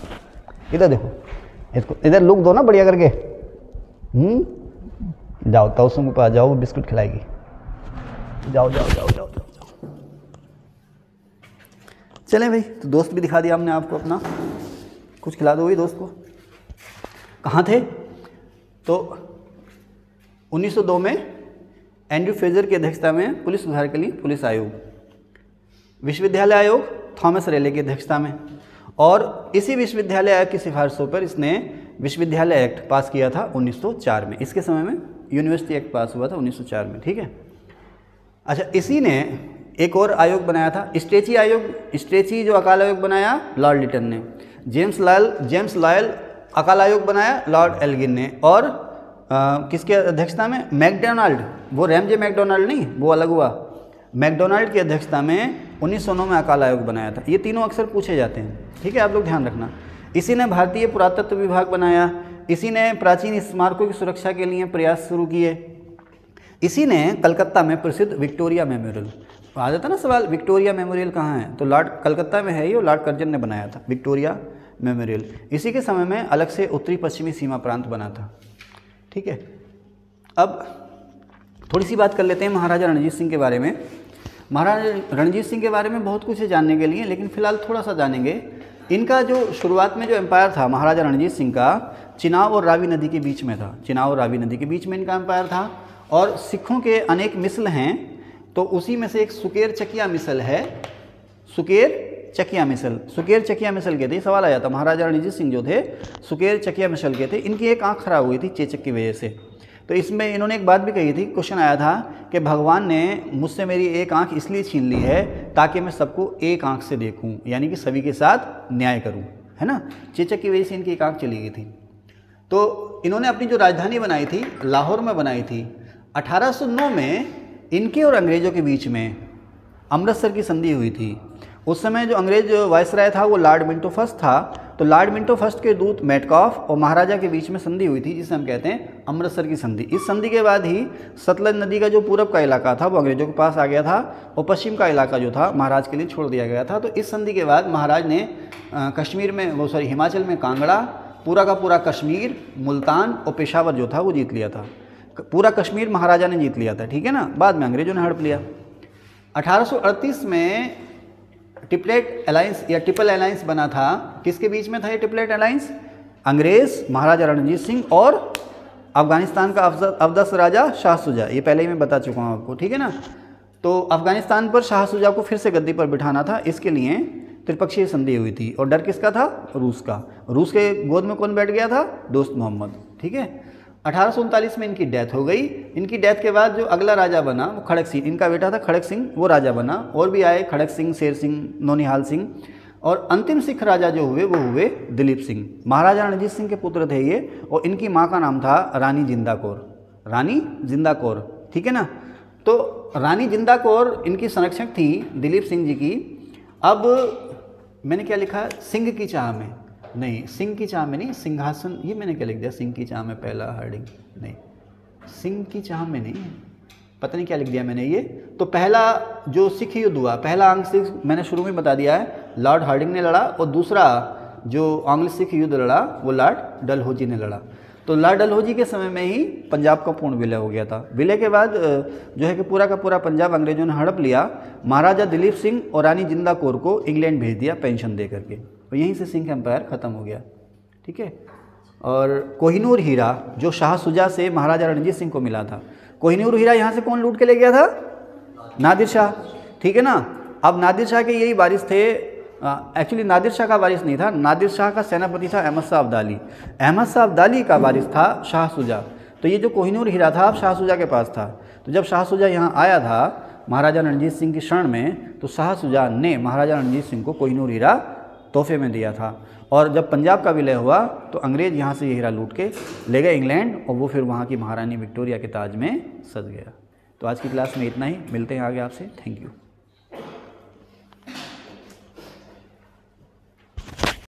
इधर देखो, इसको इधर लुक दो ना बढ़िया करके। जाओ तौसुम के पास जाओ, बिस्कुट खिलाएगी, जाओ जाओ जाओ जाओ जाओ जाओ। चलें भाई, तो दोस्त भी दिखा दिया हमने आपको अपना, कुछ खिला दो भाई दोस्त को। कहाँ थे? तो 1902 में एंड्रू फ्रेजर की अध्यक्षता में पुलिस सुधार के लिए पुलिस आयोग, विश्वविद्यालय आयोग थॉमस रेले की अध्यक्षता में, और इसी विश्वविद्यालय आयोग की सिफारिशों पर इसने विश्वविद्यालय एक्ट पास किया था 1904 में। इसके समय में यूनिवर्सिटी एक्ट पास हुआ था 1904 में, ठीक है। अच्छा, इसी ने एक और आयोग बनाया था, स्ट्रेची आयोग। स्ट्रेची जो अकाल आयोग बनाया लॉर्ड लिटन ने, जेम्स लायल अकाल आयोग बनाया लॉर्ड एल्गिन ने, और किसके अध्यक्षता में? मैकडोनाल्ड, वो रैमजे मैकडोनाल्ड नहीं, वो अलग हुआ, मैकडोनाल्ड की अध्यक्षता में 1909 में अकाल आयोग बनाया था। ये तीनों अक्सर पूछे जाते हैं, ठीक है, आप लोग ध्यान रखना। इसी ने भारतीय पुरातत्व विभाग बनाया, इसी ने प्राचीन स्मारकों की सुरक्षा के लिए प्रयास शुरू किए। इसी ने कलकत्ता में प्रसिद्ध विक्टोरिया मेमोरियल, आ जाता ना सवाल विक्टोरिया मेमोरियल कहाँ है, तो लॉर्ड कलकत्ता में है ये, लॉर्ड कर्जन ने बनाया था विक्टोरिया मेमोरियल। इसी के समय में अलग से उत्तरी पश्चिमी सीमा प्रांत बना था। ठीक है, अब थोड़ी सी बात कर लेते हैं महाराजा रणजीत सिंह के बारे में। महाराजा रणजीत सिंह के बारे में बहुत कुछ है जानने के लिए, लेकिन फिलहाल थोड़ा सा जानेंगे। इनका जो शुरुआत में जो एम्पायर था महाराजा रणजीत सिंह का, चिनाब और रावी नदी के बीच में था। चिनाब और रावी नदी के बीच में इनका एम्पायर था। और सिखों के अनेक मिसल हैं, तो उसी में से एक सुकेर चकिया मिसल है। सुकेर चकिया मिसल, सुकेर चकिया मिसल के थे, सवाल आ जाता महाराजा रणजीत सिंह जो थे सुकेर चकिया मिसल के थे। इनकी एक आँख खराब हुई थी चेचक की वजह से, तो इसमें इन्होंने एक बात भी कही थी, क्वेश्चन आया था कि भगवान ने मुझसे मेरी एक आंख इसलिए छीन ली है ताकि मैं सबको एक आंख से देखूं, यानी कि सभी के साथ न्याय करूं, है ना। चेचक की वजह से इनकी एक आंख चली गई थी। तो इन्होंने अपनी जो राजधानी बनाई थी लाहौर में बनाई थी। 1809 में इनके और अंग्रेज़ों के बीच में अमृतसर की संधि हुई थी। उस समय जो अंग्रेज वायसराय था वो लॉर्ड मिंटो फर्स्ट था। तो लॉर्ड मिंटो फर्स्ट के दूत मेटकॉफ और महाराजा के बीच में संधि हुई थी, जिसे हम कहते हैं अमृतसर की संधि। इस संधि के बाद ही सतलज नदी का जो पूरब का इलाका था वो अंग्रेजों के पास आ गया था और पश्चिम का इलाका जो था महाराज के लिए छोड़ दिया गया था। तो इस संधि के बाद महाराज ने कश्मीर में हिमाचल में कांगड़ा, पूरा का पूरा कश्मीर, मुल्तान और पेशावर जो था वो जीत लिया था। पूरा कश्मीर महाराजा ने जीत लिया था, ठीक है ना। बाद में अंग्रेजों ने हड़प लिया। 1838 में ट्रिपलेट अलायंस या ट्रिपल अलायंस बना था। किसके बीच में था ये ट्रिपलेट अलायंस? अंग्रेज, महाराजा रणजीत सिंह और अफगानिस्तान का अफदस राजा शाह सुजा। ये पहले ही मैं बता चुका हूँ आपको, ठीक है ना। तो अफगानिस्तान पर शाह सुजा को फिर से गद्दी पर बिठाना था, इसके लिए त्रिपक्षीय संधि हुई थी। और डर किसका था? रूस का। रूस के गोद में कौन बैठ गया था? दोस्त मोहम्मद, ठीक है। 1839 में इनकी डेथ हो गई। इनकी डेथ के बाद जो अगला राजा बना वो खड़क सिंह, इनका बेटा था खड़क सिंह, वो राजा बना। और भी आए, खड़क सिंह, शेर सिंह, नौनिहाल सिंह। और अंतिम सिख राजा जो हुए वो हुए दिलीप सिंह। महाराजा रणजीत सिंह के पुत्र थे ये, और इनकी माँ का नाम था रानी जिंदा कौर। रानी जिंदा कौर, ठीक है ना। तो रानी जिंदा कौर इनकी संरक्षक थी दिलीप सिंह जी की। अब मैंने क्या लिखा? सिंह की चाह में नहीं, सिंह की चाह में नहीं, सिंहासन, ये मैंने क्या लिख दिया? सिंह की चाह में पहला हार्डिंग, नहीं, सिंह की चाह में नहीं, पता नहीं क्या लिख दिया मैंने ये। तो पहला जो सिख युद्ध हुआ, पहला आंग्ल सिख, मैंने शुरू में बता दिया है, लॉर्ड हार्डिंग ने लड़ा। और दूसरा जो आंग्ल सिख युद्ध लड़ा वो लॉर्ड डलहौजी ने लड़ा। तो लॉर्ड डलहौजी के समय में ही पंजाब का पूर्ण विलय हो गया था। विलय के बाद जो है कि पूरा का पूरा पंजाब अंग्रेजों ने हड़प लिया। महाराजा दिलीप सिंह और रानी जिंदा कौर को इंग्लैंड भेज दिया पेंशन दे करके, और यहीं से सिंह एम्पायर ख़त्म हो गया, ठीक है। और कोहिनूर हीरा जो शाह सुजा से महाराजा रणजीत सिंह को मिला था, कोहिनूर हीरा यहाँ से कौन लूट के ले गया था? नादिर शाह, ठीक है ना। अब नादिर शाह के यही वारिस थे, एक्चुअली नादिर शाह का वारिस नहीं था, नादिर शाह का सेनापति था अहमद शाह अब्दाली। अहमद शाह अब्दाली का वारिस था शाह सुजा। तो ये जो कोहिनूर हीरा था अब शाह सुजा के पास था। तो जब शाह सुजा यहाँ आया था महाराजा रणजीत सिंह की शरण में, तो शाह सुजा ने महाराजा रणजीत सिंह को कोहिनूर हीरा तोहफे में दिया था। और जब पंजाब का विलय हुआ तो अंग्रेज यहाँ से ये हीरा लूट के ले गए इंग्लैंड, और वो फिर वहाँ की महारानी विक्टोरिया के ताज में सज गया। तो आज की क्लास में इतना ही, मिलते हैं आगे आपसे। Thank you.